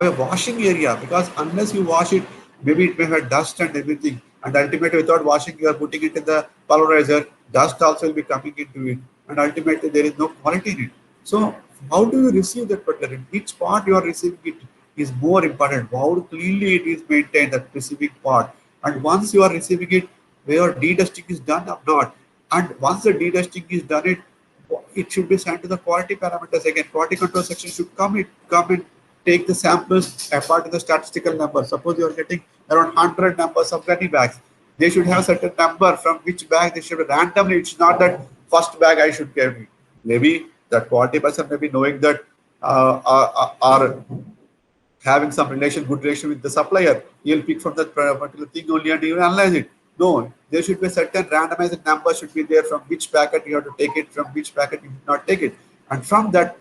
A washing area, because unless you wash it, maybe it may have dust and everything, and ultimately without washing you are putting it in the pulverizer, dust also will be coming into it, and ultimately there is no quality in it. So how do you receive that particular, in which part you are receiving it is more important, how cleanly it is maintained, that receiving part. And once you are receiving it, where de-dusting is done or not, and once the de-dusting is done, it should be sent to the quality parameters again. Quality control section should come in, take the samples apart in the statistical number. Suppose you are getting around 100 numbers of gunny bags. They should have a certain number from which bag they should randomly. It's not that first bag I should carry. Maybe that quality person may be knowing that are having some good relation with the supplier. He'll pick from that particular thing only and he will analyze it. No, there should be a certain randomized number should be there, from which packet you have to take it, from which packet you should not take it. And from that,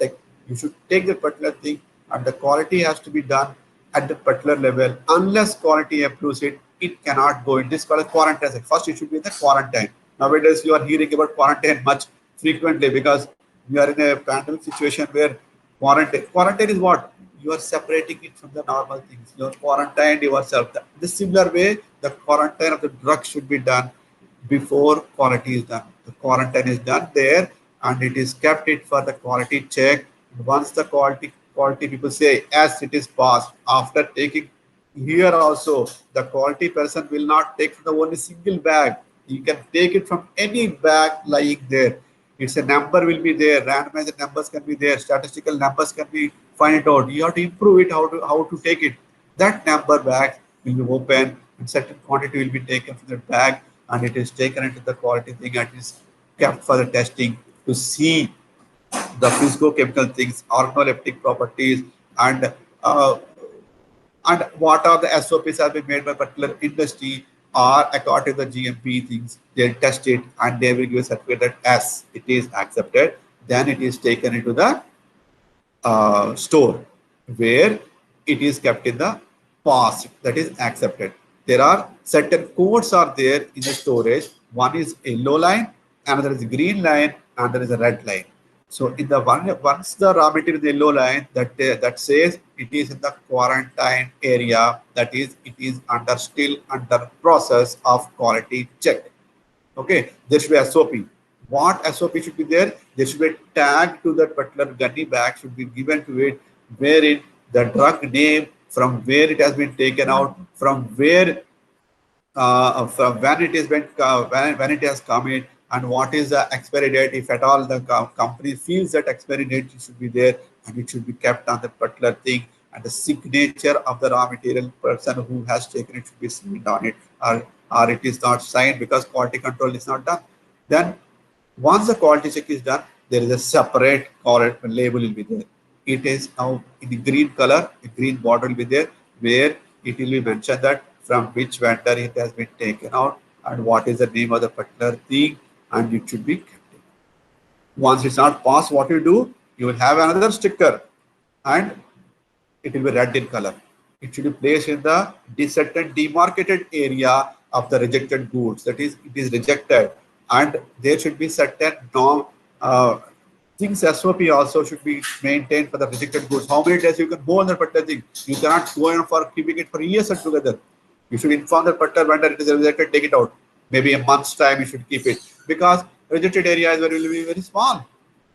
you should take the particular thing, and the quality has to be done at the particular level. Unless quality approves it, it cannot go in. This is called a quarantine. First, it should be in the quarantine. Nowadays, you are hearing about quarantine much frequently, because we are in a pandemic situation where quarantine is what? You are separating it from the normal things. You are quarantined yourself. The similar way, the quarantine of the drug should be done before quality is done. The quarantine is done there, and it is kept it for the quality check. Once the quality people say as it is passed, after taking here also, the quality person will not take from the only single bag. You can take it from any bag lying there. It's a number will be there, randomized numbers can be there, statistical numbers can be find out. You have to improve it, how to take it. That number bag will be open, and certain quantity will be taken from the bag, and it is taken into the quality thing, and it is kept for the testing to see the physicochemical things, organoleptic properties, uh, and what are the SOPs have been made by particular industry, or according to the GMP things, they'll test it and they will give a certificate that yes, it is accepted. Then it is taken into the store where it is kept in the past, that is accepted. There are certain codes are there in the storage. One is yellow line, another is green line, and there is a red line. So in the once the raw material is yellow line, that says it is in the quarantine area, that is it is still under process of quality check. Okay, there should be SOP. What SOP should be there? There should be a tag to that particular gunny bag should be given to it, wherein the drug name, from where it has been taken out, from where, from when it is been, when it has come in, and what is the expiry date. If at all the company feels that expiry date should be there, and it should be kept on that particular thing, and the signature of the raw material person who has taken it should be signed on it, or it is not signed because quality control is not done. Then once the quality check is done, there is a separate label will be there. It is now in the green color, the green border will be there, where it will be mentioned that from which vendor it has been taken out and what is the name of the particular thing, and it should be kept. Once it's not passed, what you do, you will have another sticker and it will be red in color. It should be placed in the certain demarcated area of the rejected goods. That is, it is rejected, and there should be certain norm things. SOP also should be maintained for the rejected goods. How many days you can hold that particular thing? You cannot go in for keeping it for years together. You should inform the particular vendor it is rejected, take it out. Maybe a month's time you should keep it, because rejected area is will be very small.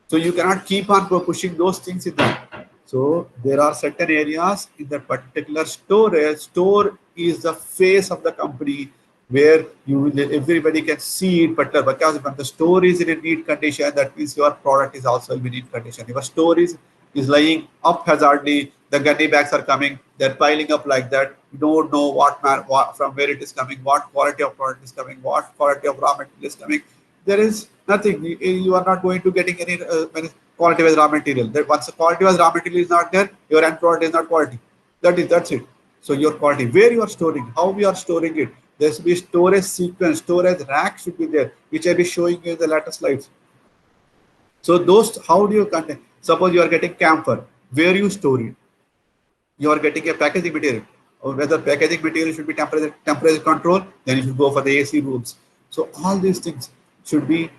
So you cannot keep on pushing those things in there. So there are certain areas in that particular storage. Store is the face of the company, where everybody can see it better, because when the store is in a neat condition, that means your product is also in neat condition. If a store is lying up hazardly, the gunny bags are coming, they're piling up like that. You don't know what from where it is coming, what quality of product is coming, what quality of raw material is coming. There is nothing. You are not going to getting any quality wise raw material. That once the quality wise raw material is not there, your end product is not quality. That's it. So your quality, where you are storing, how we are storing it. There should be storage sequence, storage rack should be there, which I'll be showing you in the later slides. So those, how do you contain? Suppose you are getting camphor, where you store it? You are getting a packaging material, or whether packaging material should be temperature control, then you should go for the AC rooms. So all these things should be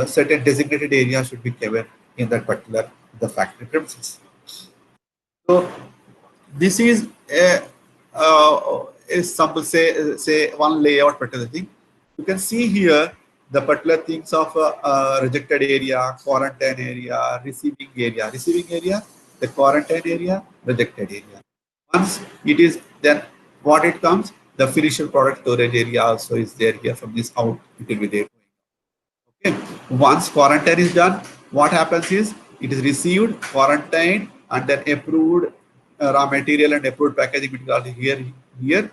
certain designated areas should be covered in that particular the factory premises. So this is some say one layout particular thing. You can see here the particular things of rejected area, quarantine area, receiving area. Receiving area, the quarantine area, rejected area. Once it is, then what it comes, the finished product storage area also is there here. From this out, it will be there. Okay. Once quarantine is done, what happens is it is received, quarantined, and then approved raw material and approved packaging material here.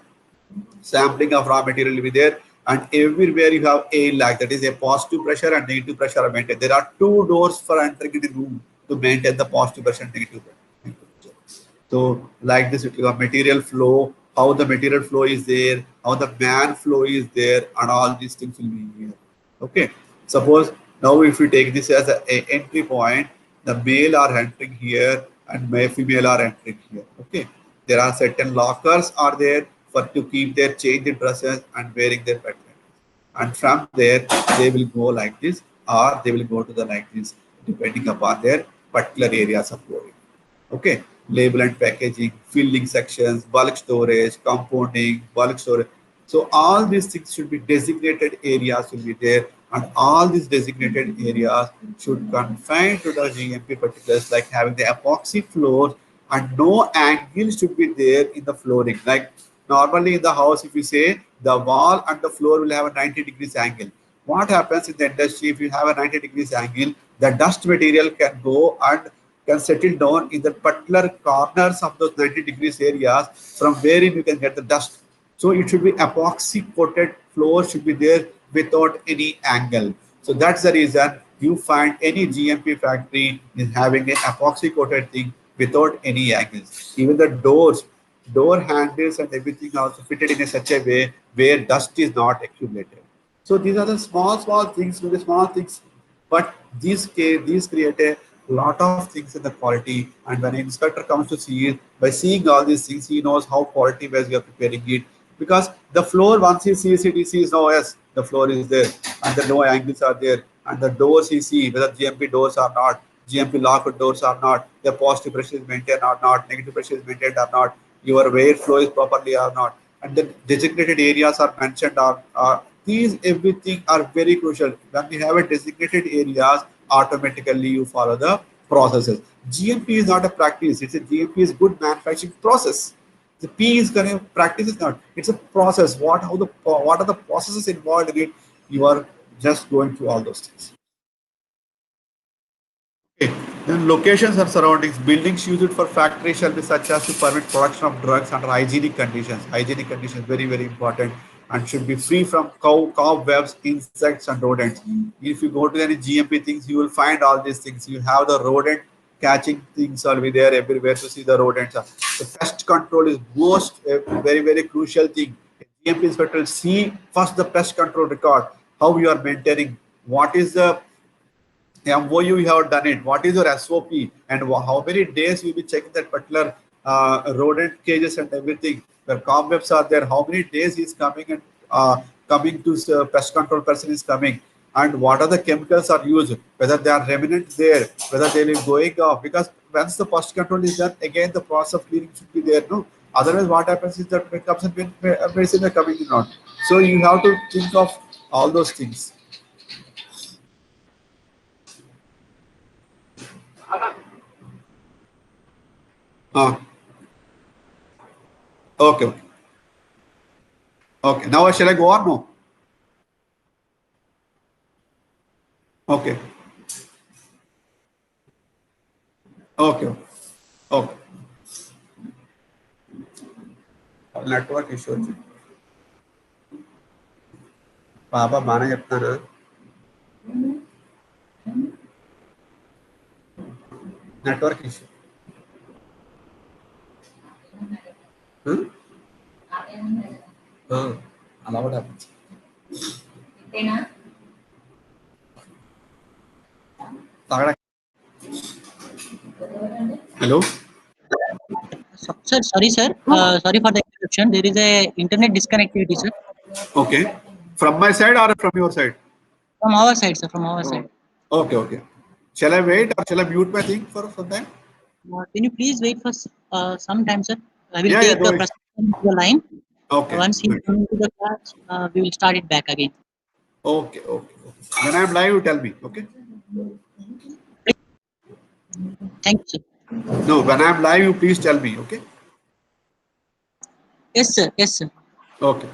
Sampling of raw material will be there, and everywhere you have a lag, that is a positive pressure and negative pressure are maintained. There are two doors for entering in the room to maintain the positive pressure and negative pressure. So like this, it will have material flow, how the material flow is there, how the man flow is there, and all these things will be here. Okay. Suppose now if we take this as a entry point, the male are entering here and female are entering here. Okay. There are certain lockers are there for to keep their changed dresses and wearing their pattern. And from there, they will go like this, or they will go to the like this, depending upon their particular areas of loading. Okay. Label and packaging, filling sections, bulk storage, compounding, bulk storage. So all these things should be designated areas will be there, and all these designated areas should confine to the GMP particulars, like having the epoxy floor, and no angle should be there in the flooring. Like normally in the house, if you say the wall and the floor will have a 90 degrees angle. What happens in the industry, if you have a 90 degrees angle, the dust material can go and can settle down in the particular corners of those 90 degrees areas, from wherein you can get the dust. So it should be epoxy coated floor should be there without any angle. So that's the reason you find any GMP factory is having an epoxy coated thing without any angles. Even the doors, door handles and everything also fitted in a such a way where dust is not accumulated. So these are the small things, very small things, but these create a lot of things in the quality. And when an inspector comes to see it, by seeing all these things, he knows how quality wise you are preparing it. Because the floor, once he sees it, he sees, no, yes, the floor is there, and the no angles are there, and the doors he see whether GMP doors are not, GMP locked doors are not, the positive pressure is maintained or not, negative pressure is maintained or not, your air flow is properly or not, and the designated areas are mentioned or these everything are very crucial. When you have a designated areas, automatically you follow the processes. GMP is not a practice, it's a GMP is good manufacturing process. The P is kind of practice is not, it's a process. What are the processes involved in it? You are just going through all those things. Okay. Then locations and surroundings. Buildings used for factory shall be such as to permit production of drugs under hygienic conditions. Hygienic conditions very important and should be free from cobwebs, insects, and rodents. If you go to any GMP things, you will find all these things. You have the rodent catching things will be there everywhere to see the rodents. The pest control is most very crucial thing. GMP inspector will see first the pest control record, how you are maintaining, what is the MOU you have done it, what is your SOP, and how many days you'll be checking that particular rodent cages and everything. Where cobwebs are there, how many days he's coming and coming to pest control person is coming, and what are the chemicals are used, whether they are remnant there, whether they will going off. Because once the pest control is done, again the process of cleaning should be there. No, otherwise what happens is that it comes and medicine are coming in on. So you have to think of all those things. Uh, okay. Okay, now shall I go on? No. Okay, okay, okay. Network issue వచ్చి బాబా బాగానే చెప్తాను network issue అలా కూడా తాగడా hello Sir, sorry, sir. Sorry for the interruption. There is a internet disconnectivity, sir. Okay, from my side or from your side? From our side, sir. From our side. Okay. Shall I wait or shall I mute my thing for some time? Can you please wait for some time, sir? I will Yeah, take no the issue. person to the line. Okay, Once he good. comes to the class, we will start it back again. Okay. When I'm live, you tell me. Okay. Thank you, sir. No, when I'm live, you please tell me. Okay. Yes, sir. Yes, sir. Okay.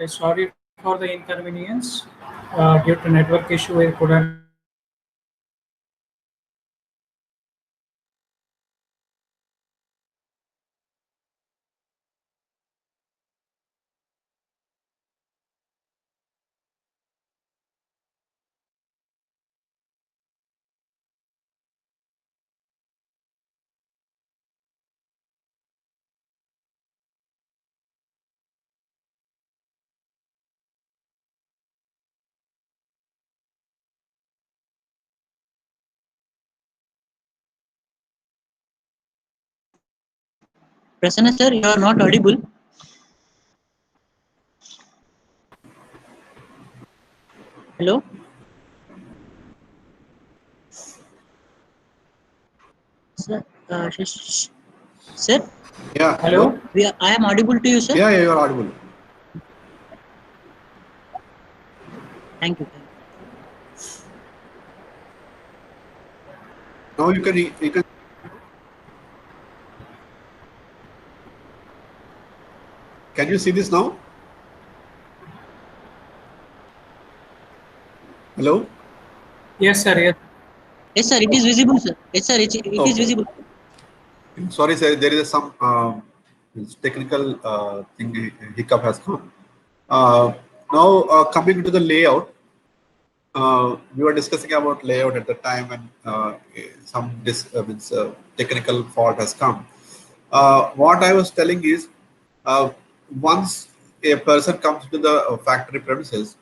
Okay, sorry for the inconvenience due to network issue. We couldn't Prasanna sir, you are not audible. Hello? Sir, sir, Yeah, hello. hello. I am audible to you, sir. Yeah, yeah, you're audible. Thank you. Now you can. Can you see this now? Hello. Yes, sir. Yes. Yes, sir, it is visible, sir. Yes, sir, it is Okay. visible. Sorry, sir. There is some technical thing hiccup has come. Now coming to the layout, we were discussing about layout at the time when some technical fault has come. What I was telling is, once a person comes to the factory premises,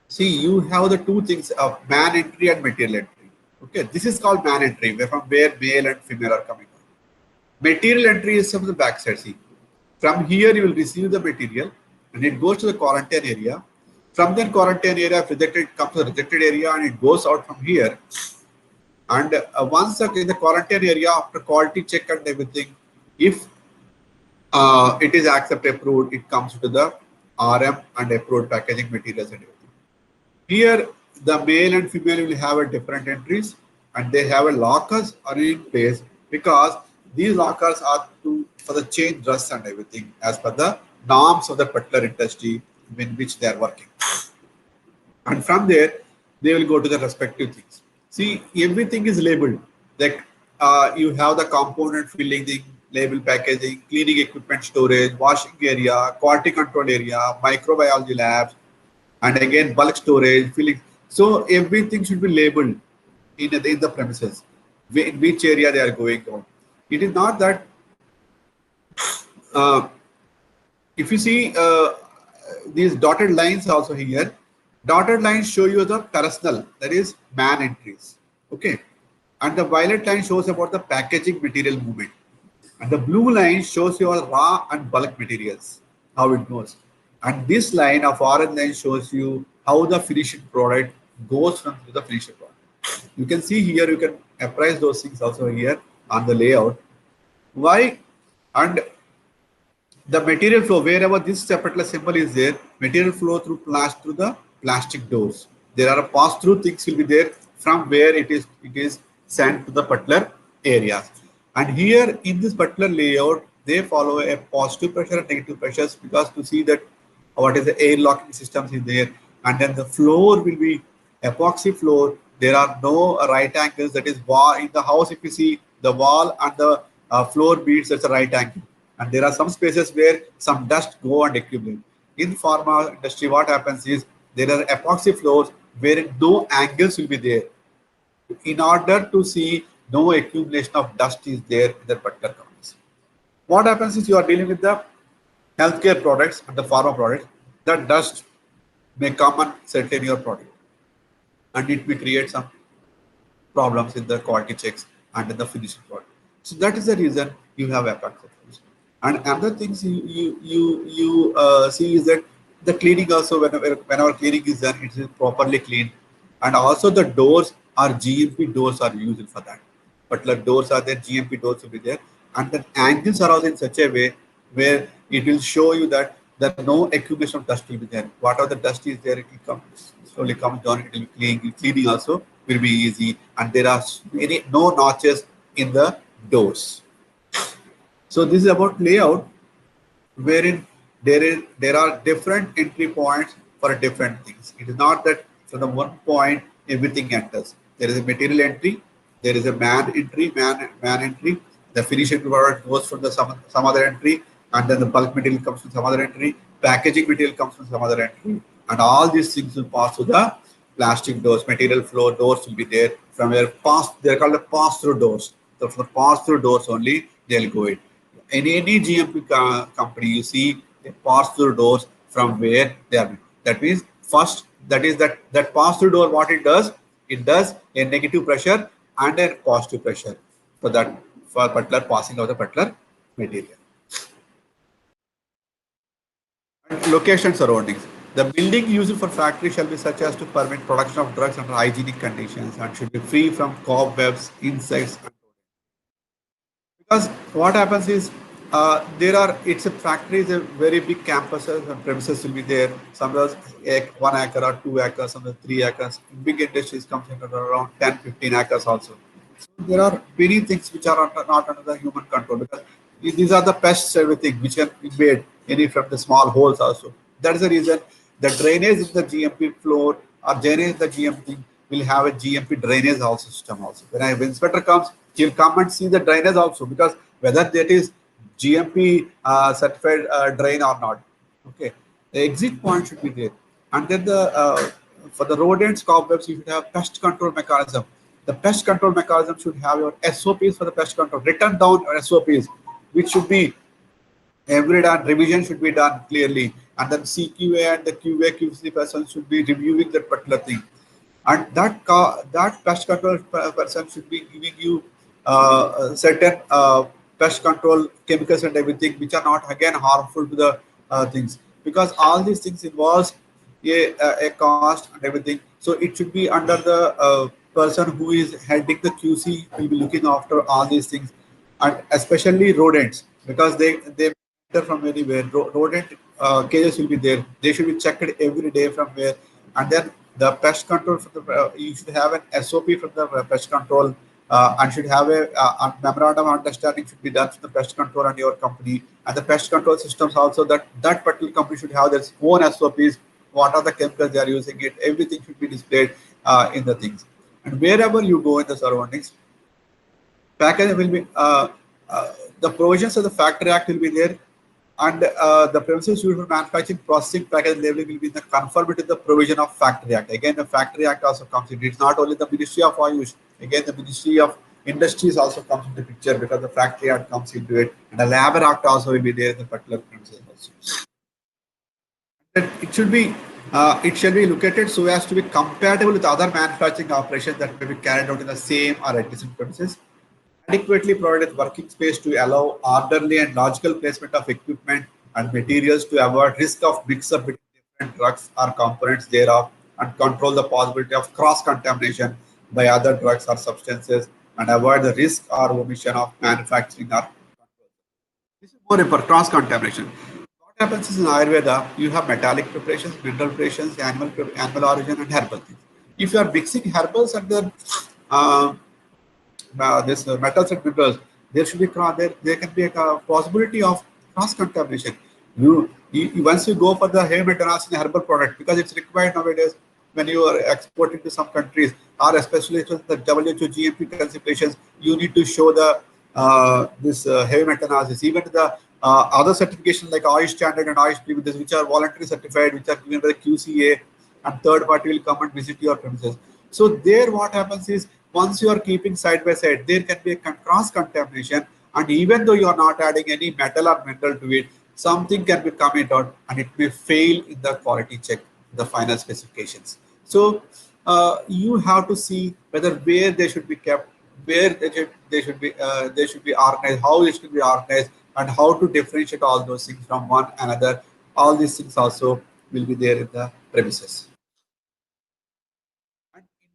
see, you have the two things of man entry and material entry. Okay, this is called man entry, from where male and female are coming. Material entry is from the backside. See, from here you will receive the material and it goes to the quarantine area. From that quarantine area, if rejected, comes to the rejected area and it goes out from here. And once in the quarantine area, after quality check and everything, if it is accepted approved, it comes to the RM and approved packaging materials and everything. Here, the male and female will have a different entries and they have a lockers are in place because these lockers are for the change dress and everything as per the norms of the particular industry in which they are working. And from there, they will go to the respective things. See, everything is labeled. Like you have the component filling thing, label packaging, cleaning equipment storage, washing area, quality control area, microbiology labs, and again bulk storage, filling. So everything should be labeled in the premises, in which area they are going on. It is not that uh, if you see these dotted lines also here, dotted lines show you the personal, that is man entries. Okay. And the violet line shows about the packaging material movement. And the blue line shows your raw and bulk materials, how it goes. And this line of orange line shows you how the finished product goes from to the finished product. You can see here, you can apprise those things also here on the layout. Why? And the material flow, wherever this particular symbol is there, material flow through the plastic doors. There are pass-through things will be there from where it is sent to the particular areas. And here in this particular layout, they follow a positive pressure and negative pressures because to see that what is the air locking systems is there, and then the floor will be epoxy floor. There are no right angles. That is wall in the house. If you see the wall and the floor beads, that's a right angle. And there are some spaces where some dust go and accumulate. In pharma industry, what happens is there are epoxy floors where no angles will be there in order to see no accumulation of dust is there in that particular companies. What happens is you are dealing with the healthcare products and the pharma products, the dust may come and settle in your product and it may create some problems in the quality checks and in the finished product. So that is the reason you have epoxy. And another things you see is that the cleaning also, whenever cleaning is done, it is properly cleaned. And also the doors are GMP doors are used for that. Particular doors are there, GMP doors will be there. And the angles are also in such a way where it will show you that there no accumulation of dust will be there. Whatever the dust is there, it will slowly comes down, it will be cleaning also will be easy. And there are no notches in the doors. So this is about layout, wherein there are different entry points for different things. It is not that from the one point everything enters. There is a material entry, there is a man entry. The finished product goes from the some other entry, and then the bulk material comes from some other entry. Packaging material comes from some other entry, and all these things will pass through the plastic doors. Material flow doors will be there from where pass. They are called the pass-through doors. So for the pass-through doors only, they'll go in. In any GMP company, you see they pass through doors from where they are. That means first, that pass through door. What it does a negative pressure and a positive pressure for particular passing of the particular material. And location surroundings. The building used for factory shall be such as to permit production of drugs under hygienic conditions and should be free from cobwebs, insects. Because what happens is it's a factory is a very big campuses and premises will be there. Sometimes 1 acre or 2 acres, sometimes 3 acres. Big industries comes in around 10, 15 acres also. So there are many things which are not under the human control, because these are the pests, everything which can invade any from the small holes also. That is the reason the drainage in the GMP floor or drainage in the GMP thing will have a GMP drainage also system also. When an inspector comes, he'll come and see the drainage also, because whether that is GMP certified drain or not. Okay, the exit point should be there, and then the for the rodents, cobwebs, you should have pest control mechanism. The pest control mechanism should have your SOPs for the pest control, written down SOPs, which should be every done, revision should be done clearly, and then CQA and the QA QC person should be reviewing that particular thing, and that pest control person should be giving you certain pest control chemicals and everything, which are not again harmful to the things, because all these things involves a cost and everything. So it should be under the person who is heading the QC, will be looking after all these things, and especially rodents, because they enter from anywhere. Rodent cages will be there. They should be checked every day from where, and then the pest control for the you should have an SOP from the pest control. And should have a memorandum of understanding should be done for the pest control and your company, and the pest control systems also, that particular company should have their own SOPs. What are the chemicals they are using? It everything should be displayed in the things. And wherever you go in the surroundings, package will be the provisions of the Factory Act will be there, and the premises used for manufacturing, processing, packaging, labeling will be in the conformity to the provision of Factory Act. Again, the Factory Act also comes in. It's not only the Ministry of Ayush. Again, the Ministry of Industries also comes into the picture, because the Factory Act comes into it, and the Labor Act also will be there in the particular premises also. It should be it shall be located so as to be compatible with other manufacturing operations that may be carried out in the same or adjacent premises. Adequately provided working space to allow orderly and logical placement of equipment and materials to avoid risk of mix-up between different drugs or components thereof, and control the possibility of cross-contamination by other drugs or substances, and avoid the risk or omission of manufacturing or control. This is more important, cross-contamination. What happens is in Ayurveda, you have metallic preparations, mineral preparations, animal origin, and herbal things. If you are mixing herbals and then this metals and minerals, there should be there can be a possibility of cross contamination. You once you go for the heavy metals in a herbal product, because it's required nowadays when you are exporting to some countries, or especially to the WHO GMP concentrations, you need to show the this heavy metal analysis. Even the other certifications like Ayush Standard and Ayush Premium, which are voluntary certified, which are given by the QCA, and third party will come and visit your premises. So there, what happens is, once you are keeping side by side, there can be a cross contamination, and even though you are not adding any metal or mineral to it, something can be coming out and it may fail in the quality check, the final specifications. So you have to see whether where they should be kept, where they should be organized, how it should be organized, and how to differentiate all those things from one another. All these things also will be there in the premises.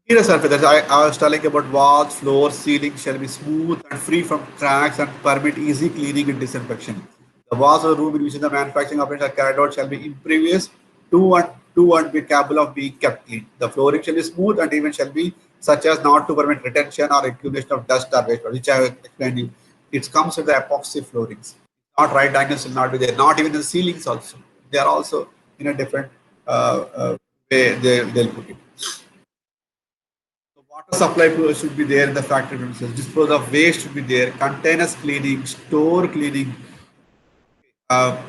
Interior surface, I was telling about walls, floors, ceiling shall be smooth and free from cracks and permit easy cleaning and disinfection. The walls of the room in which the manufacturing operations are carried out shall be impervious to and be capable of being kept clean. The flooring shall be smooth and even shall be such as not to permit retention or accumulation of dust or waste, which I have explained you. It comes with the epoxy floorings. Not right angles will not be there. Not even the ceilings also. They are also in a different way they'll put it. So water supply should be there in the factory premises. Disposal of waste should be there. Containers cleaning, store cleaning. Uh,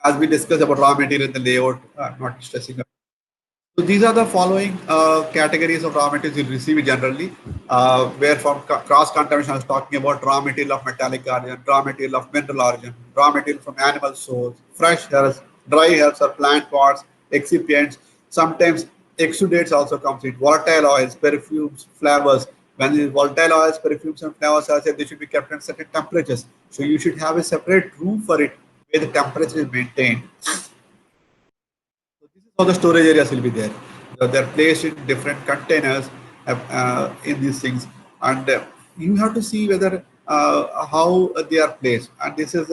as we discussed about raw material in the layout, I'm not stressing. So these are the following categories of raw materials you receive generally, where from cross-contamination I was talking about raw material of metallic origin, raw material of mineral origin, raw material from animal source, fresh herbs, dry herbs or plant parts, excipients, sometimes exudates also comes in, volatile oils, perfumes, flavors. When these volatile oils, perfumes and flavors are said, they should be kept at certain temperatures. So you should have a separate room for it where the temperature is maintained. So this is how the storage areas will be there. So they're placed in different containers in these things, and you have to see whether how they are placed. And this is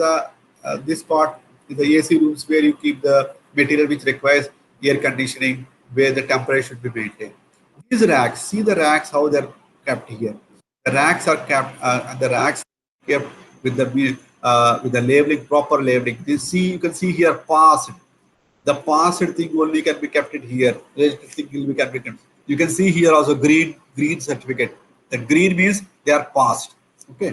this part is the AC rooms where you keep the material which requires air conditioning, where the temperature should be maintained. These racks, see the racks how they're kept here. The racks are kept, and the racks kept with the labeling, proper labeling. You can see here passed. The passed thing only can be kept in here. Registered thing will be kept in. You can see here also green certificate. The green means they are passed. Okay.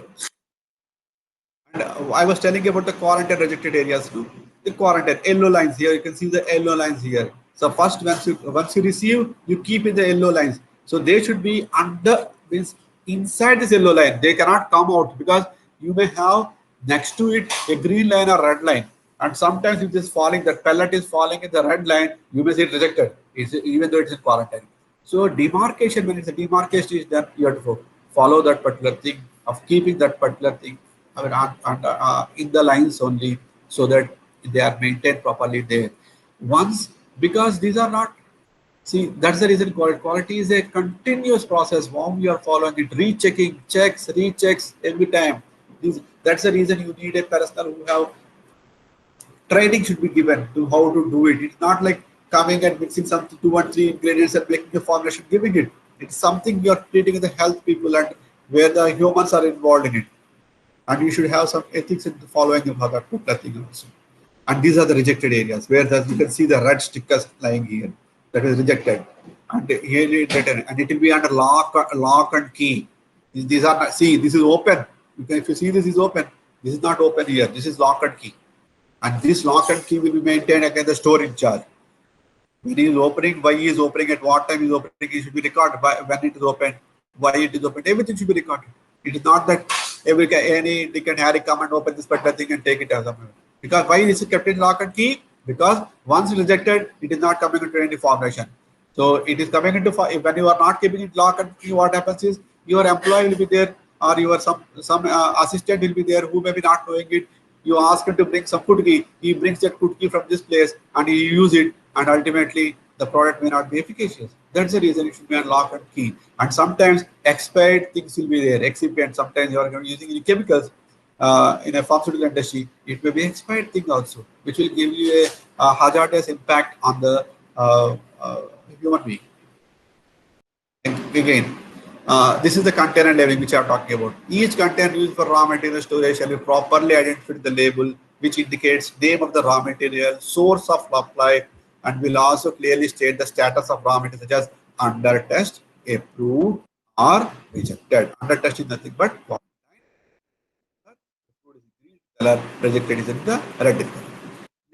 And I was telling you about the quarantine rejected areas too. The quarantine yellow lines here. You can see the yellow lines here. So first, once you receive, you keep in the yellow lines. So they should be under, means inside this yellow line. They cannot come out because you may have next to it a green line or red line. And sometimes if this falling, the pellet is falling in the red line, you may say it rejected, even though it's in quarantine. So demarcation, when it's a demarcation is done, you have to follow that particular thing of keeping that particular thing, I mean, in the lines only, so that they are maintained properly there. Once, because these are not, see, that's the reason quality is a continuous process. How we are following it, rechecking, checks, rechecks every time. That's the reason you need a personnel who have training should be given to how to do it. It's not like coming and mixing something, 2 or 3 ingredients and making a formulation, giving it. It's something you're treating the health people and where the humans are involved in it. And you should have some ethics in the following of that particular thing also. And these are the rejected areas where you can see the red stickers lying here. That is rejected. And here it written, and it will be under lock and key. These are not, see, this is open. If you see this is open, this is not open here. This is lock and key. And this lock and key will be maintained against the store in charge. When he is opening, why he is opening, at what time he is opening, it should be recorded. When it is open, why it is open, everything should be recorded. It is not that any Dick and Harry come and open this particular thing and take it as a matter. Because why is it kept in lock and key? Because once rejected, it is not coming into any formation. So it is coming into, when you are not keeping it lock and key, what happens is your employee will be there, or your some assistant will be there who may be not knowing it. You ask him to bring some kutki, he brings that kutki from this place and he use it, and ultimately the product may not be efficacious. That's the reason it should be on lock and key. And sometimes expired things will be there, excipient. Sometimes you are using any chemicals in a pharmaceutical industry, it may be expired thing also, which will give you a hazardous impact on the human being. And again, this is the container labeling which I am talking about. Each container used for raw material storage shall be properly identified with the label, which indicates name of the raw material, source of supply, and will also clearly state the status of raw material, such as under test, approved, or rejected. Under test is nothing but color, rejected is in the red color.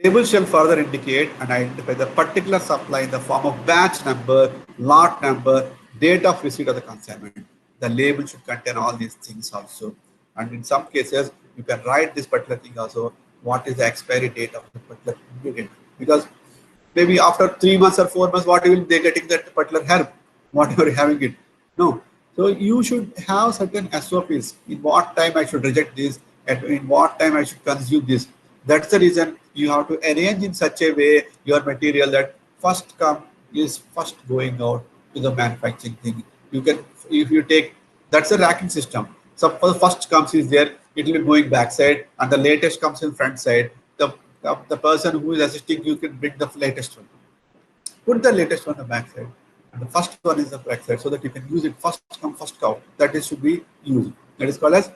Label shall further indicate and identify the particular supply in the form of batch number, lot number, date of receipt of the consignment. The label should contain all these things also. And in some cases, you can write this particular thing also, what is the expiry date of the particular ingredient. Because maybe after 3 months or 4 months, what will they getting that particular herb, whatever having it. No. So you should have certain SOPs. In what time I should reject this, and in what time I should consume this. That's the reason you have to arrange in such a way your material that first come is first going out to the manufacturing thing. You can, if you take, that's a racking system. So the first comes is there, it will be going backside, and the latest comes in front side. The person who is assisting you can bring the latest one. Put the latest one on the backside, and the first one is the backside, so that you can use it first come first out. That is should be used. That is called as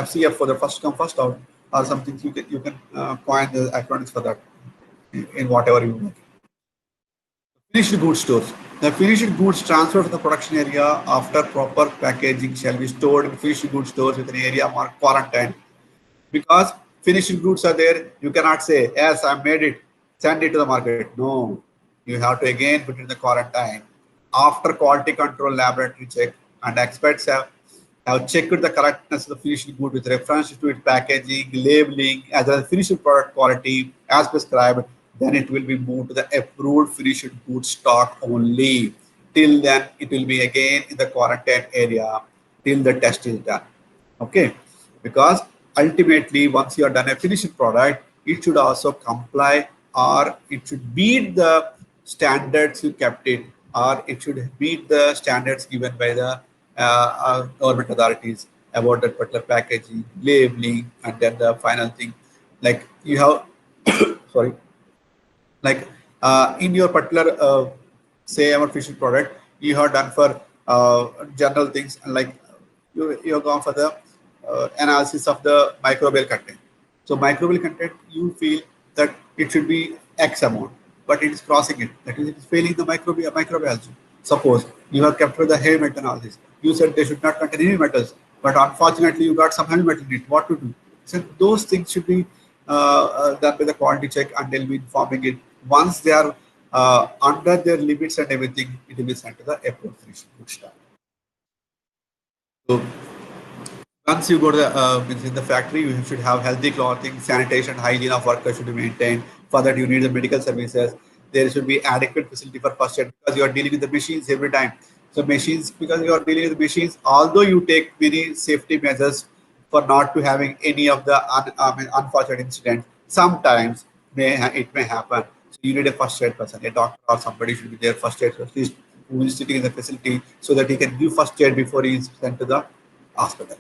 FCF for the first come first out, or something. You can coin the acronyms for that in whatever you make. Finished goods stores. The finished goods transferred to the production area after proper packaging shall be stored in finished goods stores within an area marked quarantine. Because finished goods are there, you cannot say, yes, I made it, send it to the market. No, you have to again put it in the quarantine. After quality control laboratory check, and experts have checked the correctness of the finished good with reference to its packaging, labeling, as well as finished product quality as prescribed, then it will be moved to the approved finished good stock only. Till then, it will be again in the quarantine area till the test is done. Okay, because ultimately, once you are done a finished product, it should also comply, or it should meet the standards you kept it, or it should meet the standards given by the government authorities about that particular packaging, labeling, and then the final thing, like you have, sorry, like in your particular, say, our finished product, you have done for general things, like you have gone for the analysis of the microbial content. So microbial content, you feel that it should be X amount, but it is crossing it. That is, it is failing the microbiology. Suppose you have kept with the heavy metal analysis. You said they should not contain any metals, but unfortunately you got some heavy metal in it. What to do? So those things should be done by the quality check, and they'll be informing it. Once they are under their limits and everything, it will be sent to the approved finished good stock. So once you go to the in the factory, you should have healthy clothing, sanitation, hygiene of workers should be maintained. For that, you need the medical services. There should be adequate facility for first aid, because you are dealing with the machines every time. So machines, because you are dealing with the machines, although you take many safety measures for not to having any of the unfortunate incidents, sometimes it may happen. So you need a first aid person, a doctor or somebody should be there, first aid specialist, who is sitting in the facility, so that he can give first aid before he is sent to the hospital.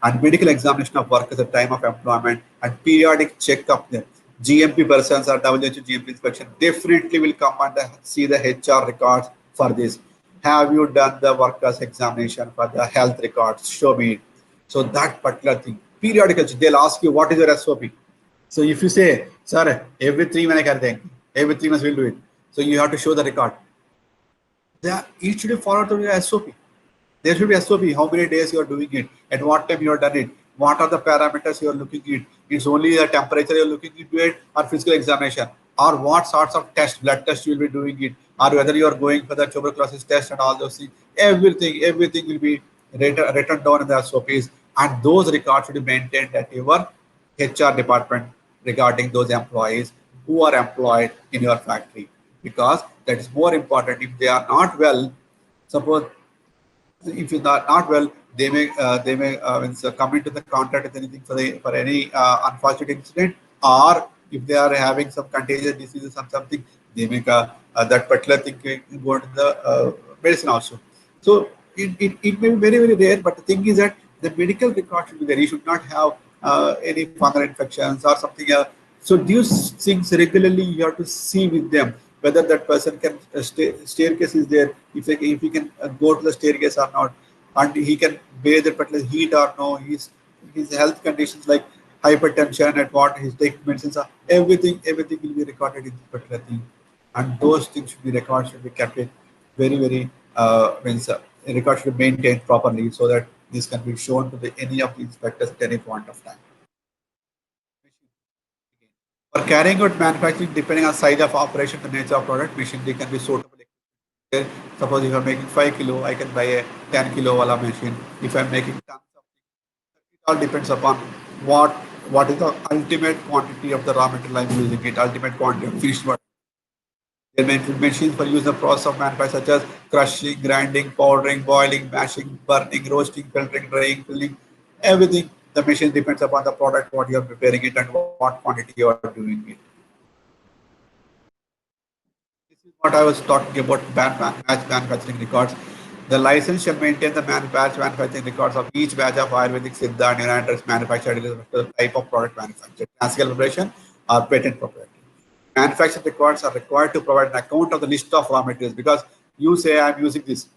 And medical examination of workers at time of employment, and periodic check of them. GMP persons or WHO GMP inspection definitely will come and see the HR records for this. Have you done the workers examination for the health records? Show me. So that particular thing, periodically, they'll ask you, what is your SOP? So if you say, sir, every 3 months I can think, every 3 months we'll do it. So you have to show the record. It should be followed through the SOP. There should be SOP, how many days you are doing it, at what time you have done it, what are the parameters you are looking at. It's only the temperature you are looking into it, or physical examination, or what sorts of tests, blood tests you will be doing it, or whether you are going for the tuberculosis test and all those things. Everything will be written down in the SOPs, and those records should be maintained at your HR department regarding those employees who are employed in your factory, because that is more important. If they are not well, suppose if you are not well, they may come into the contact with anything for any unfortunate incident, or if they are having some contagious diseases or something, they make that particular thing go into the medicine also. So it may be very rare, but the thing is that the medical record should be there. You should not have any fungal infections or something else. So these things regularly you have to see with them, whether that person can staircase is there, if he can go to the staircase or not, and he can bear the particular heat or no, his health conditions like hypertension, and what he's taking medicines are, everything will be recorded in this particular thing, and those things should be recorded, should be kept in very record should be maintained properly, so that this can be shown to any of the inspectors at any point of time. For carrying out manufacturing, depending on size of operation, the nature of product, machinery can be suitable. Suppose if I'm making 5 kilo, I can buy a 10 kilo wala machine. If I'm making tons of things, it all depends upon what is the ultimate quantity of the raw material I'm using, it ultimate quantity of finished product. There may be machines for use in the process of manufacture, such as crushing, grinding, powdering, boiling, mashing, burning, roasting, filtering, drying, filling, everything. The machine depends upon the product, what you are preparing it, and what quantity you are doing it. This is what I was talking about, batch manufacturing records. The license shall maintain the batch manufacturing records of each batch of Ayurvedic, Siddha, and United drugs manufactured in the type of product manufactured, classical preparation or patent proprietary. Manufacturing records are required to provide an account of the list of raw materials, because you say I'm using this,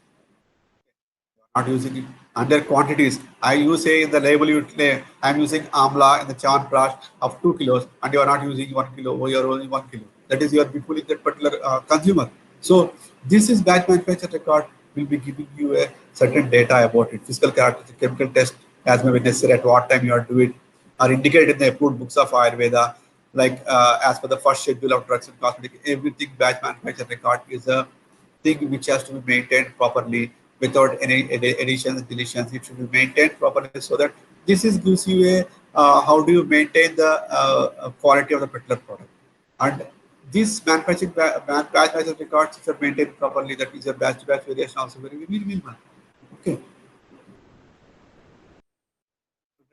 not using it. and their quantities. You say in the label you say, I'm using amla in the Chyawanprash of 2 kilos, and you are not using 1 kilo, or you are only 1 kilo. That is, you are fooling that particular consumer. So this is batch manufacture record will be giving you a certain data about it. Physical characteristics, chemical test as may be necessary, at what time you are doing it, are indicated in the approved books of Ayurveda. Like as per the first schedule of drugs and cosmetics, everything batch manufacture record is a thing which has to be maintained properly without any additions, deletions. It should be maintained properly so that this is gives you a how do you maintain the quality of the particular product. And this manufacturing batch manufacturing records, if are maintained properly, that is a batch to batch variation also very minimal. Okay.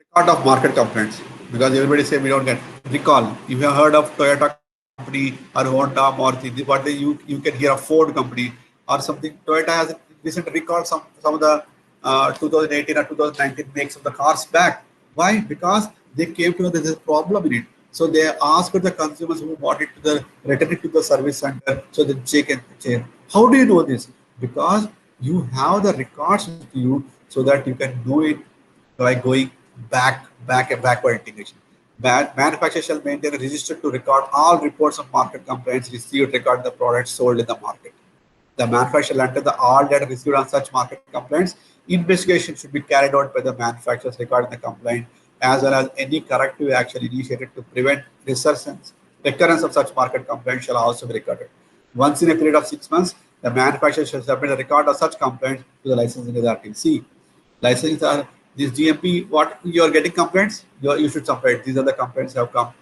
Record of market complaints, because everybody say we don't get recall. If you have heard of Toyota company or Honda, Maruti, what you can hear of Ford company or something. Toyota has recently recalled some of the 2018 or 2019 makes of the cars back. Why? Because they came to know there is a problem in it. So they asked the consumers who bought it to the return it to the service center so they check and check. How do you know this? Because you have the records with you so that you can know it by going backward integration. Manufacturer shall maintain a register to record all reports of market complaints received regarding the products sold in the market. The manufacturer shall enter the all data received on such market complaints. Investigation should be carried out by the manufacturers regarding the complaint, as well as any corrective action initiated to prevent recurrence of such market complaints shall also be recorded. Once in a period of 6 months, the manufacturer shall submit a record of such complaints to the licensing authority. See, licensing are this GMP. What you are getting complaints, you should submit. These are the complaints have come.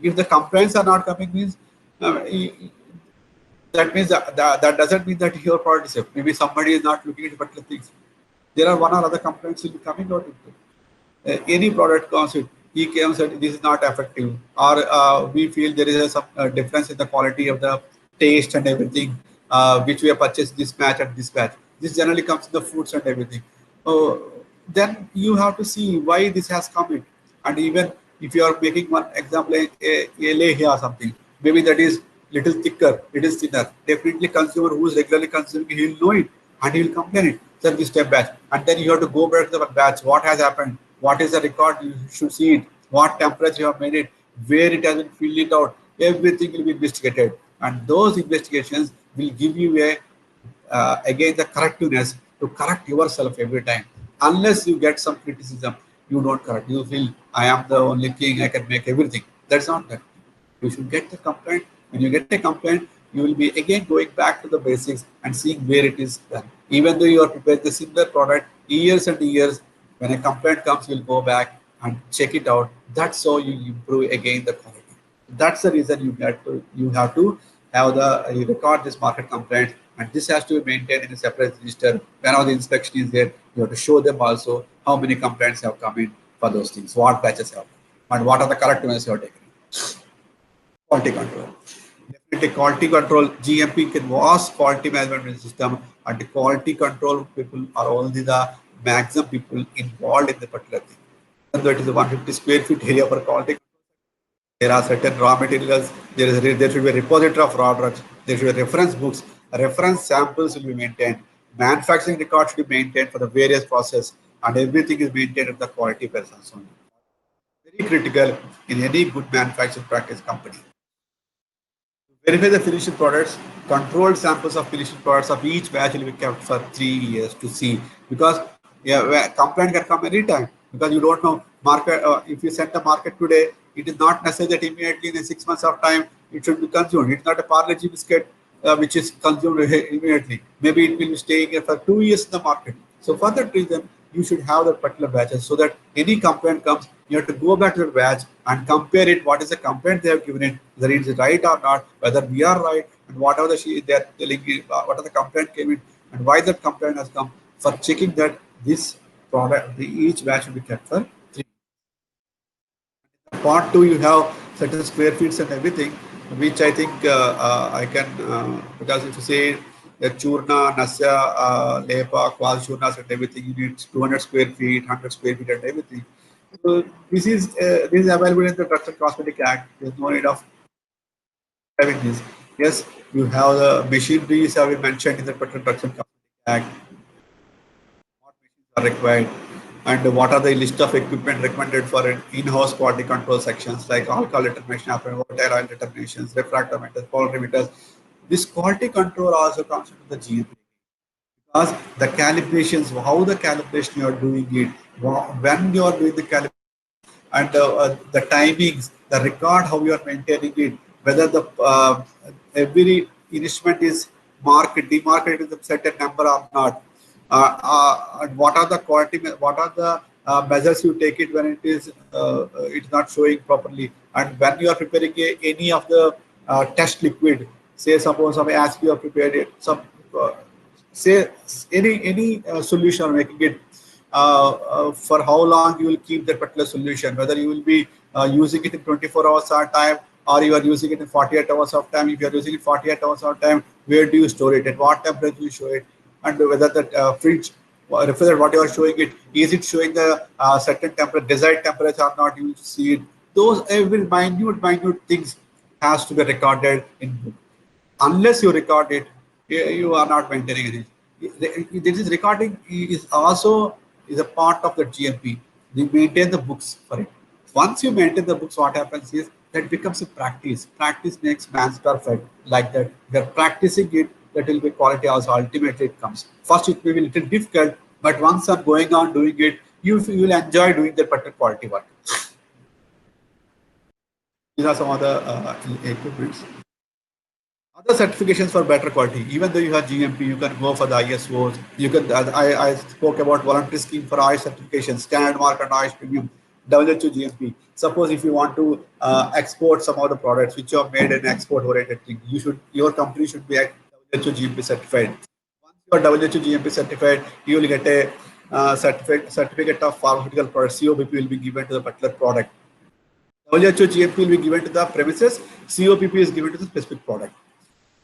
If the complaints are not coming, means that means that doesn't mean that your product is safe. Maybe somebody is not looking at particular things. There are one or other complaints will be coming out. Any product comes with, he comes and this is not effective, or we feel there is some difference in the quality of the taste and everything, which we have purchased this batch and this batch. This generally comes in the foods and everything. Then you have to see why this has come in. And even if you are making one example, a lay here or something, maybe that is little thicker, it is thinner. Definitely consumer who is regularly consuming, he will know it and he will complain it. Sir, this step batch. And then you have to go back to the batch. What has happened? What is the record? You should see it. What temperature you have made it? Where it has been filled it out. Everything will be investigated. And those investigations will give you a again the correctiveness to correct yourself every time. Unless you get some criticism, you don't correct. You feel I am the only king, I can make everything. That's not that. You should get the complaint. When you get a complaint, you will be again going back to the basics and seeing where it is done. Even though you are preparing the similar product years and years, when a complaint comes, you'll go back and check it out. That's how you improve again the quality. That's the reason you have to have you record this market complaint, and this has to be maintained in a separate register. Whenever the inspection is there, you have to show them also how many complaints have come in for those things, what batches have come, and what are the corrective measures you have taken. Quality control. Definitely quality control, GMP can vast quality management system, and the quality control people are only the maximum people involved in the particular thing. And that is a 150 square feet area for quality. There are certain raw materials, there should be a repository of raw drugs, there should be reference books, reference samples will be maintained, manufacturing records should be maintained for the various process, and everything is maintained at the quality persons only. Very critical in any good manufacturing practice company. Verify the finished products. Controlled samples of finished products of each batch will be kept for 3 years to see, because complaint can come anytime, because you don't know market. If you send the market today, it is not necessary that immediately in 6 months of time it should be consumed. It's not a Parle-G biscuit which is consumed immediately. Maybe it will be staying here for 2 years in the market. So for that reason, you should have the particular batches, so that any complaint comes, you have to go back to the batch and compare it. What is the complaint they have given it, whether it is right or not, whether we are right, and whatever they are telling you, what are the complaint came in, and why that complaint has come. For checking that this product, each batch will be kept for 3. Part 2, you have certain square feet and everything, which I think I can, because if you say the churna, nasya, lepa, kwal churnas and everything, you need 200 square feet, 100 square feet and everything. So this is available in the Drugs and Cosmetic Act. There's no need of having this. Yes, you have the machineries have been mentioned in the Drugs and Cosmetic Act. What machines are required, and what are the list of equipment recommended for in-house quality control sections like alcohol determination, volatile oil determinations, refractometers, polarimeters. This quality control also comes into the GMP because the calibrations, how the calibration you are doing it, when you are doing the calibration, and the timings, the record, how you are maintaining it, whether the every instrument is marked, demarked with a certain number or not, and what are the quality, what are the measures you take it when it's not showing properly, and when you are preparing any of the test liquid, say suppose some as you have prepared it, some say any solution or making it for how long you will keep that particular solution, whether you will be using it in 24 hours of time or you are using it in 48 hours of time. If you are using it 48 hours of time, where do you store it, at what temperature do you show it, and whether the fridge refrigerator what you are showing it, is it showing the certain temperature, desired temperature or not, you will see it. Those every minute things has to be recorded in book. Unless you record it, you are not maintaining it. This is recording is also is a part of the GMP. You maintain the books for it. Once you maintain the books, what happens is that becomes a practice. Practice makes man perfect. Like that, we are practicing it. That will be quality also. Ultimately, it comes. First, it may be a little difficult, but once I'm going on doing it, you will enjoy doing that particular quality work. These are some other equipments. Other certifications for better quality. Even though you have GMP, you can go for the ISOs. You can. I spoke about voluntary scheme for ISO certification, standard mark and ISO premium, WHO GMP. Suppose if you want to export some of the products which are made in export-oriented thing, your company should be WHO GMP certified. Once you are WHO GMP certified, you will get a certificate of pharmaceutical product. COPP will be given to the particular product. WHO GMP will be given to the premises. COPP is given to the specific product.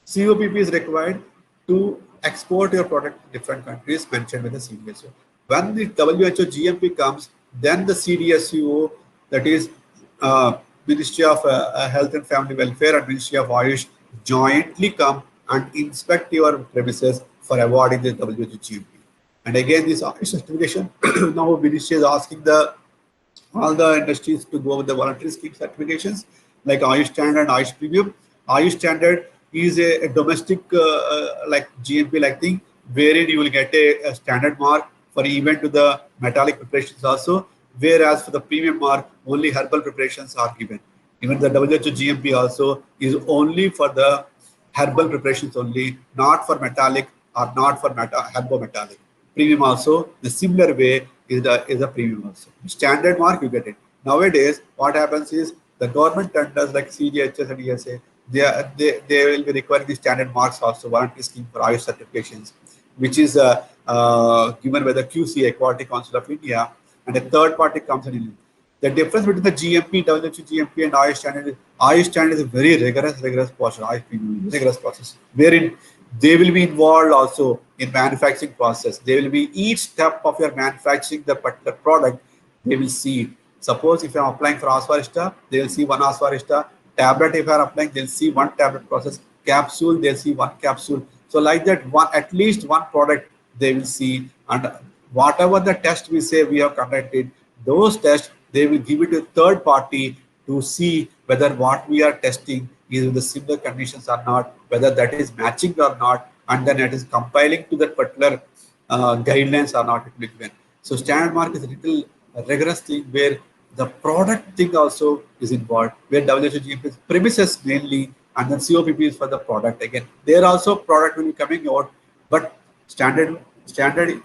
COPP is required to export your product to different countries mentioned with the CDSO. When the WHO GMP comes, then the CDSO, that is Ministry of Health and Family Welfare and Ministry of Ayush, jointly come and inspect your premises for awarding the WHO GMP. And again, this Ayush certification, now Ministry is asking all the industries to go with the voluntary scheme certifications like Ayush Standard and Ayush Premium. Ayush Standard is a domestic like GMP like thing, wherein you will get a standard mark for even to the metallic preparations also, whereas for the premium mark only herbal preparations are given. Even the WHO GMP also is only for the herbal preparations only, not for metallic or not for herbal metallic. Premium also the similar way is a premium also. Standard mark you get it. Nowadays what happens is the government tenders like CGHS and ESA, they will be requiring the standard marks also, voluntary scheme for Ayush certifications, which is given by the QCA, Quality Council of India, and a third party comes in. The difference between the GMP, WHO GMP and Ayush standard is a very rigorous process, rigorous process, wherein they will be involved also in manufacturing process. They will be each step of your manufacturing the particular product, they will see it. Suppose if I'm applying for Aswarista, they will see one Aswarista. Tablet, if I'm applying, they'll see one tablet process. Capsule, they'll see one capsule. So like that, at least one product they will see. And whatever the test we say we have conducted, those tests, they will give it to a third party to see whether what we are testing is with the similar conditions or not, whether that is matching or not, and then it is compiling to that particular guidelines or not. It will be given. So standard mark is a little rigorous thing where the product thing also is involved, where WHO GMP is premises mainly, and then COPP is for the product. Again, there also product will be coming out, but standard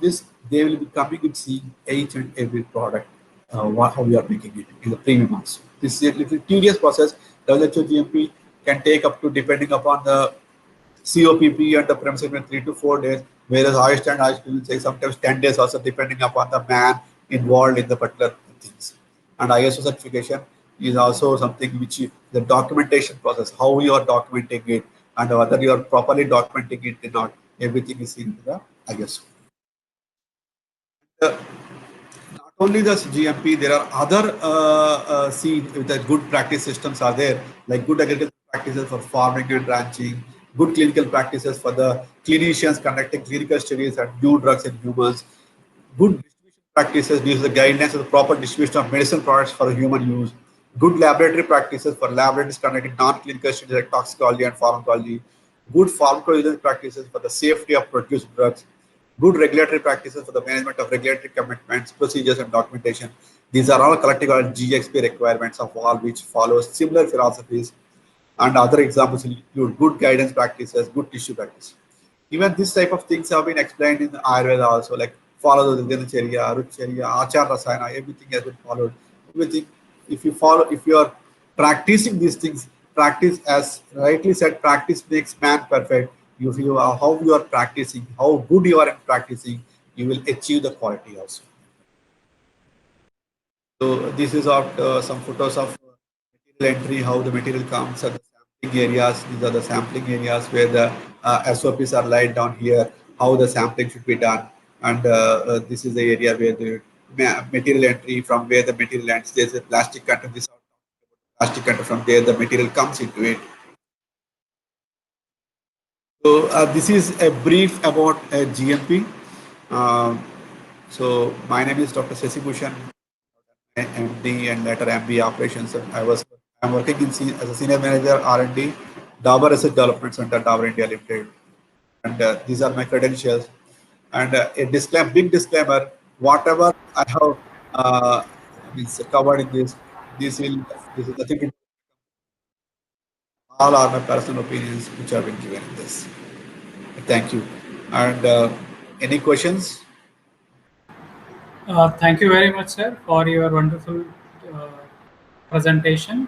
is they will be coming and seeing each and every product, how we are making it in the premium also. This is a little tedious process. WHO GMP can take up to, depending upon the COPP and the premises, 3 to 4 days, whereas Ayush and Ayush will take sometimes 10 days also, depending upon the man involved in the particular things. And ISO certification is also something which the documentation process, how you are documenting it, and whether you are properly documenting it or not, everything is in the ISO. Not only the GMP, there are other the good practice systems are there, like good agricultural practices for farming and ranching, good clinical practices for the clinicians conducting clinical studies and new drugs in humans, good practices, these are the guidelines of the proper distribution of medicine products for human use. Good laboratory practices for laboratories conducting non-clinical studies like toxicology and pharmacology. Good pharmacovigilance practices for the safety of produced drugs. Good regulatory practices for the management of regulatory commitments, procedures, and documentation. These are all collective GXP requirements of all which follows similar philosophies, and other examples include good guidance practices, good tissue practice. Even this type of things have been explained in Ayurveda also, like follow the Dinacharya, Rucharya, Achar Rasayana, everything has been followed. Everything, if you follow, if you are practicing these things, practice, as rightly said, practice makes man perfect. If you are, how you are practicing, how good you are in practicing, you will achieve the quality also. So this is of some photos of material entry, how the material comes at the sampling areas. These are the sampling areas where the SOPs are laid down here, how the sampling should be done. And this is the area where the material entry, from where the material ends. There's a plastic cutter. This plastic cutter, from there the material comes into it. So this is a brief about GMP. So my name is Dr. Sesi Bhushan, MD and later MBA operations. I'm working as a senior manager R&D, Dabur Research Development Center, Dabur India Limited, and these are my credentials. And a big disclaimer: whatever I have covered in this is nothing to do. All are my personal opinions which have been given in this. Thank you. And any questions? Thank you very much, sir, for your wonderful uh, presentation.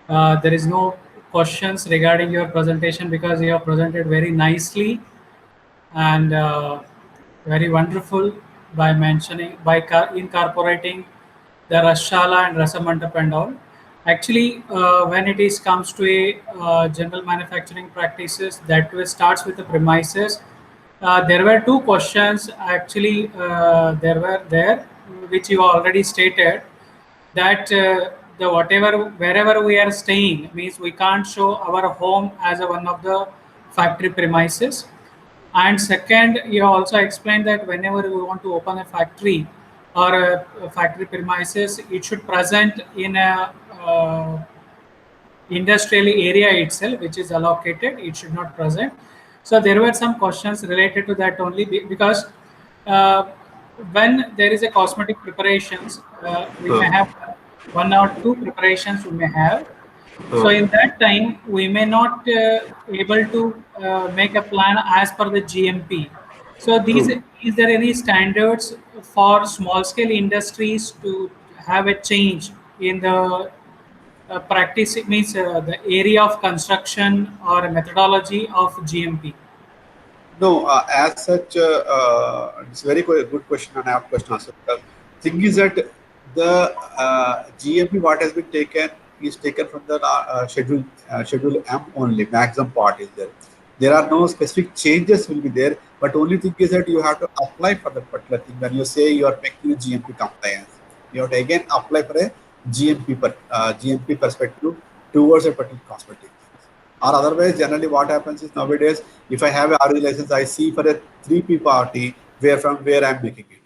There is no questions regarding your presentation because you have presented very nicely and very wonderful by mentioning, by incorporating the Rashala and Rasamandap and all. Actually, when it is comes to a general manufacturing practices, that starts with the premises. There were two questions actually. There were there, which you already stated that the whatever wherever we are staying means we can't show our home as a one of the factory premises. And second, you also explained that whenever we want to open a factory or a factory premises, it should present in a industrial area itself, which is allocated. It should not present. So there were some questions related to that only because uh, when there is a cosmetic preparations, we may have one or two preparations we may have. So in that time, we may not able to make a plan as per the GMP. So these, is there any standards for small scale industries to have a change in the practice? It means the area of construction or methodology of GMP. No, as such, it's a very good question and apt question also. Because thing is that the GMP what has been taken is taken from the schedule M only. Maximum part is there. There are no specific changes will be there, but only thing is that you have to apply for that particular thing. When you say you are making a GMP compliance, you have to again apply for a GMP perspective towards a particular cosmetic. Or otherwise, generally what happens is nowadays, if I have a ROG license, I see for a 3P party from where I'm making it.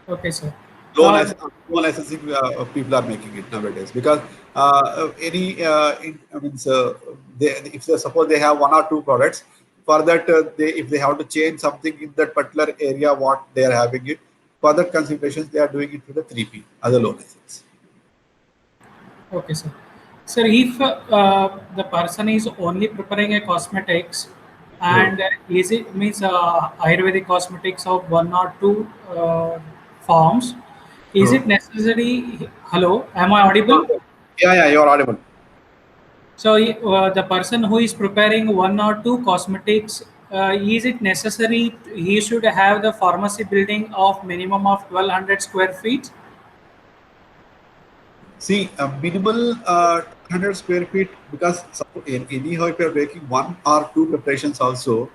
Okay, sir. Low licensing people are making it nowadays because if they suppose they have one or two products, for that if they have to change something in that particular area what they are having it, for that considerations they are doing it to the 3P as a low license. Okay, sir. Sir, if the person is only preparing a cosmetics and is it means Ayurvedic cosmetics of one or two forms, is it necessary? Hello, am I audible? Yeah, you're audible. So the person who is preparing one or two cosmetics, is it necessary he should have the pharmacy building of minimum of 1200 square feet? See, a minimal 100 square feet, because anyhow if you're making one or two preparations also,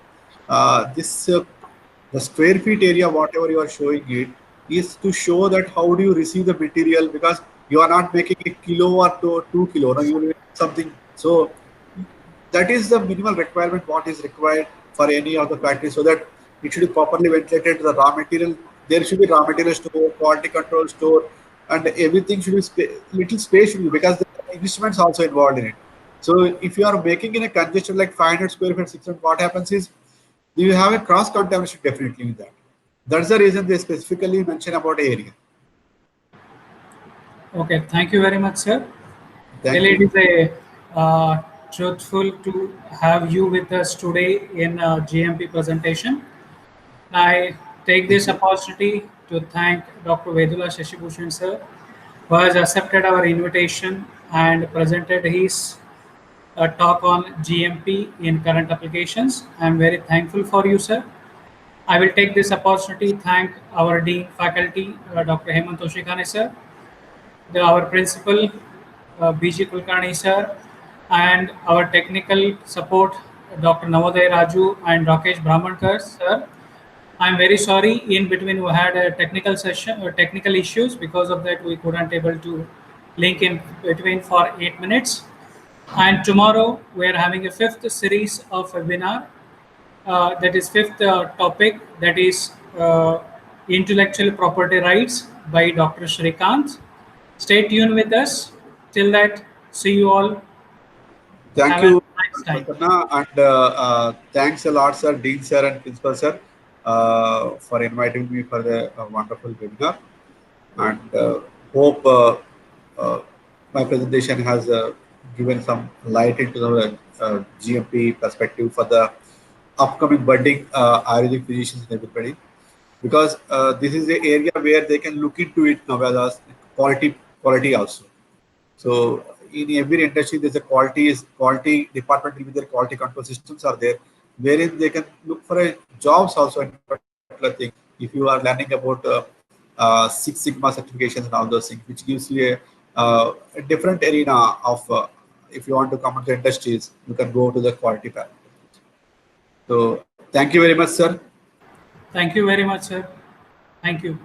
the square feet area, whatever you are showing it, is to show that how do you receive the material, because you are not making a kilo or 2 kilo, no, you will make something. So that is the minimal requirement what is required for any of the factories, so that It should be properly ventilated. The raw material, there should be raw material store, quality control store, and everything should be little space should be, because the instruments also involved in it. So if you are making in a congestion like 500 square feet, 600, what happens is you have a cross contamination definitely with that. That's the reason they specifically mention about area. Okay, thank you very much, sir. Thank Really, it you. is a truthful to have you with us today in GMP presentation. I take this opportunity to thank Dr. Vedula Shashibhushan sir, who has accepted our invitation and presented his talk on GMP in current applications. I am very thankful for you, sir. I will take this opportunity to thank our Dean Faculty, Dr. Hemant Oshikhane sir, our Principal, BG Kulkarni sir, and our technical support, Dr. Navodaya Raju and Rakesh Brahmankar sir. I'm very sorry. In between, we had a technical session or technical issues. Because of that, we couldn't able to link in between for 8 minutes. And tomorrow, we are having a fifth series of webinar. That is fifth topic. That is intellectual property rights by Dr. Shrikant. Stay tuned with us. Till that, see you all. Thank Have you, a nice time. Prasanna, and thanks a lot, sir, Dean sir and Principal sir, for inviting me for the wonderful webinar. And hope my presentation has given some light into the GMP perspective for the upcoming budding Ayurvedic physicians and everybody, because this is the area where they can look into it now as quality also. So in every industry, there's a quality department with their quality control systems are there, wherein they can look for a jobs also in particular thing. If you are learning about Six Sigma certifications and all those things, which gives you a different arena of if you want to come into industries, you can go to the quality path. So thank you very much, sir. Thank you very much, sir. Thank you.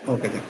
Okay, then.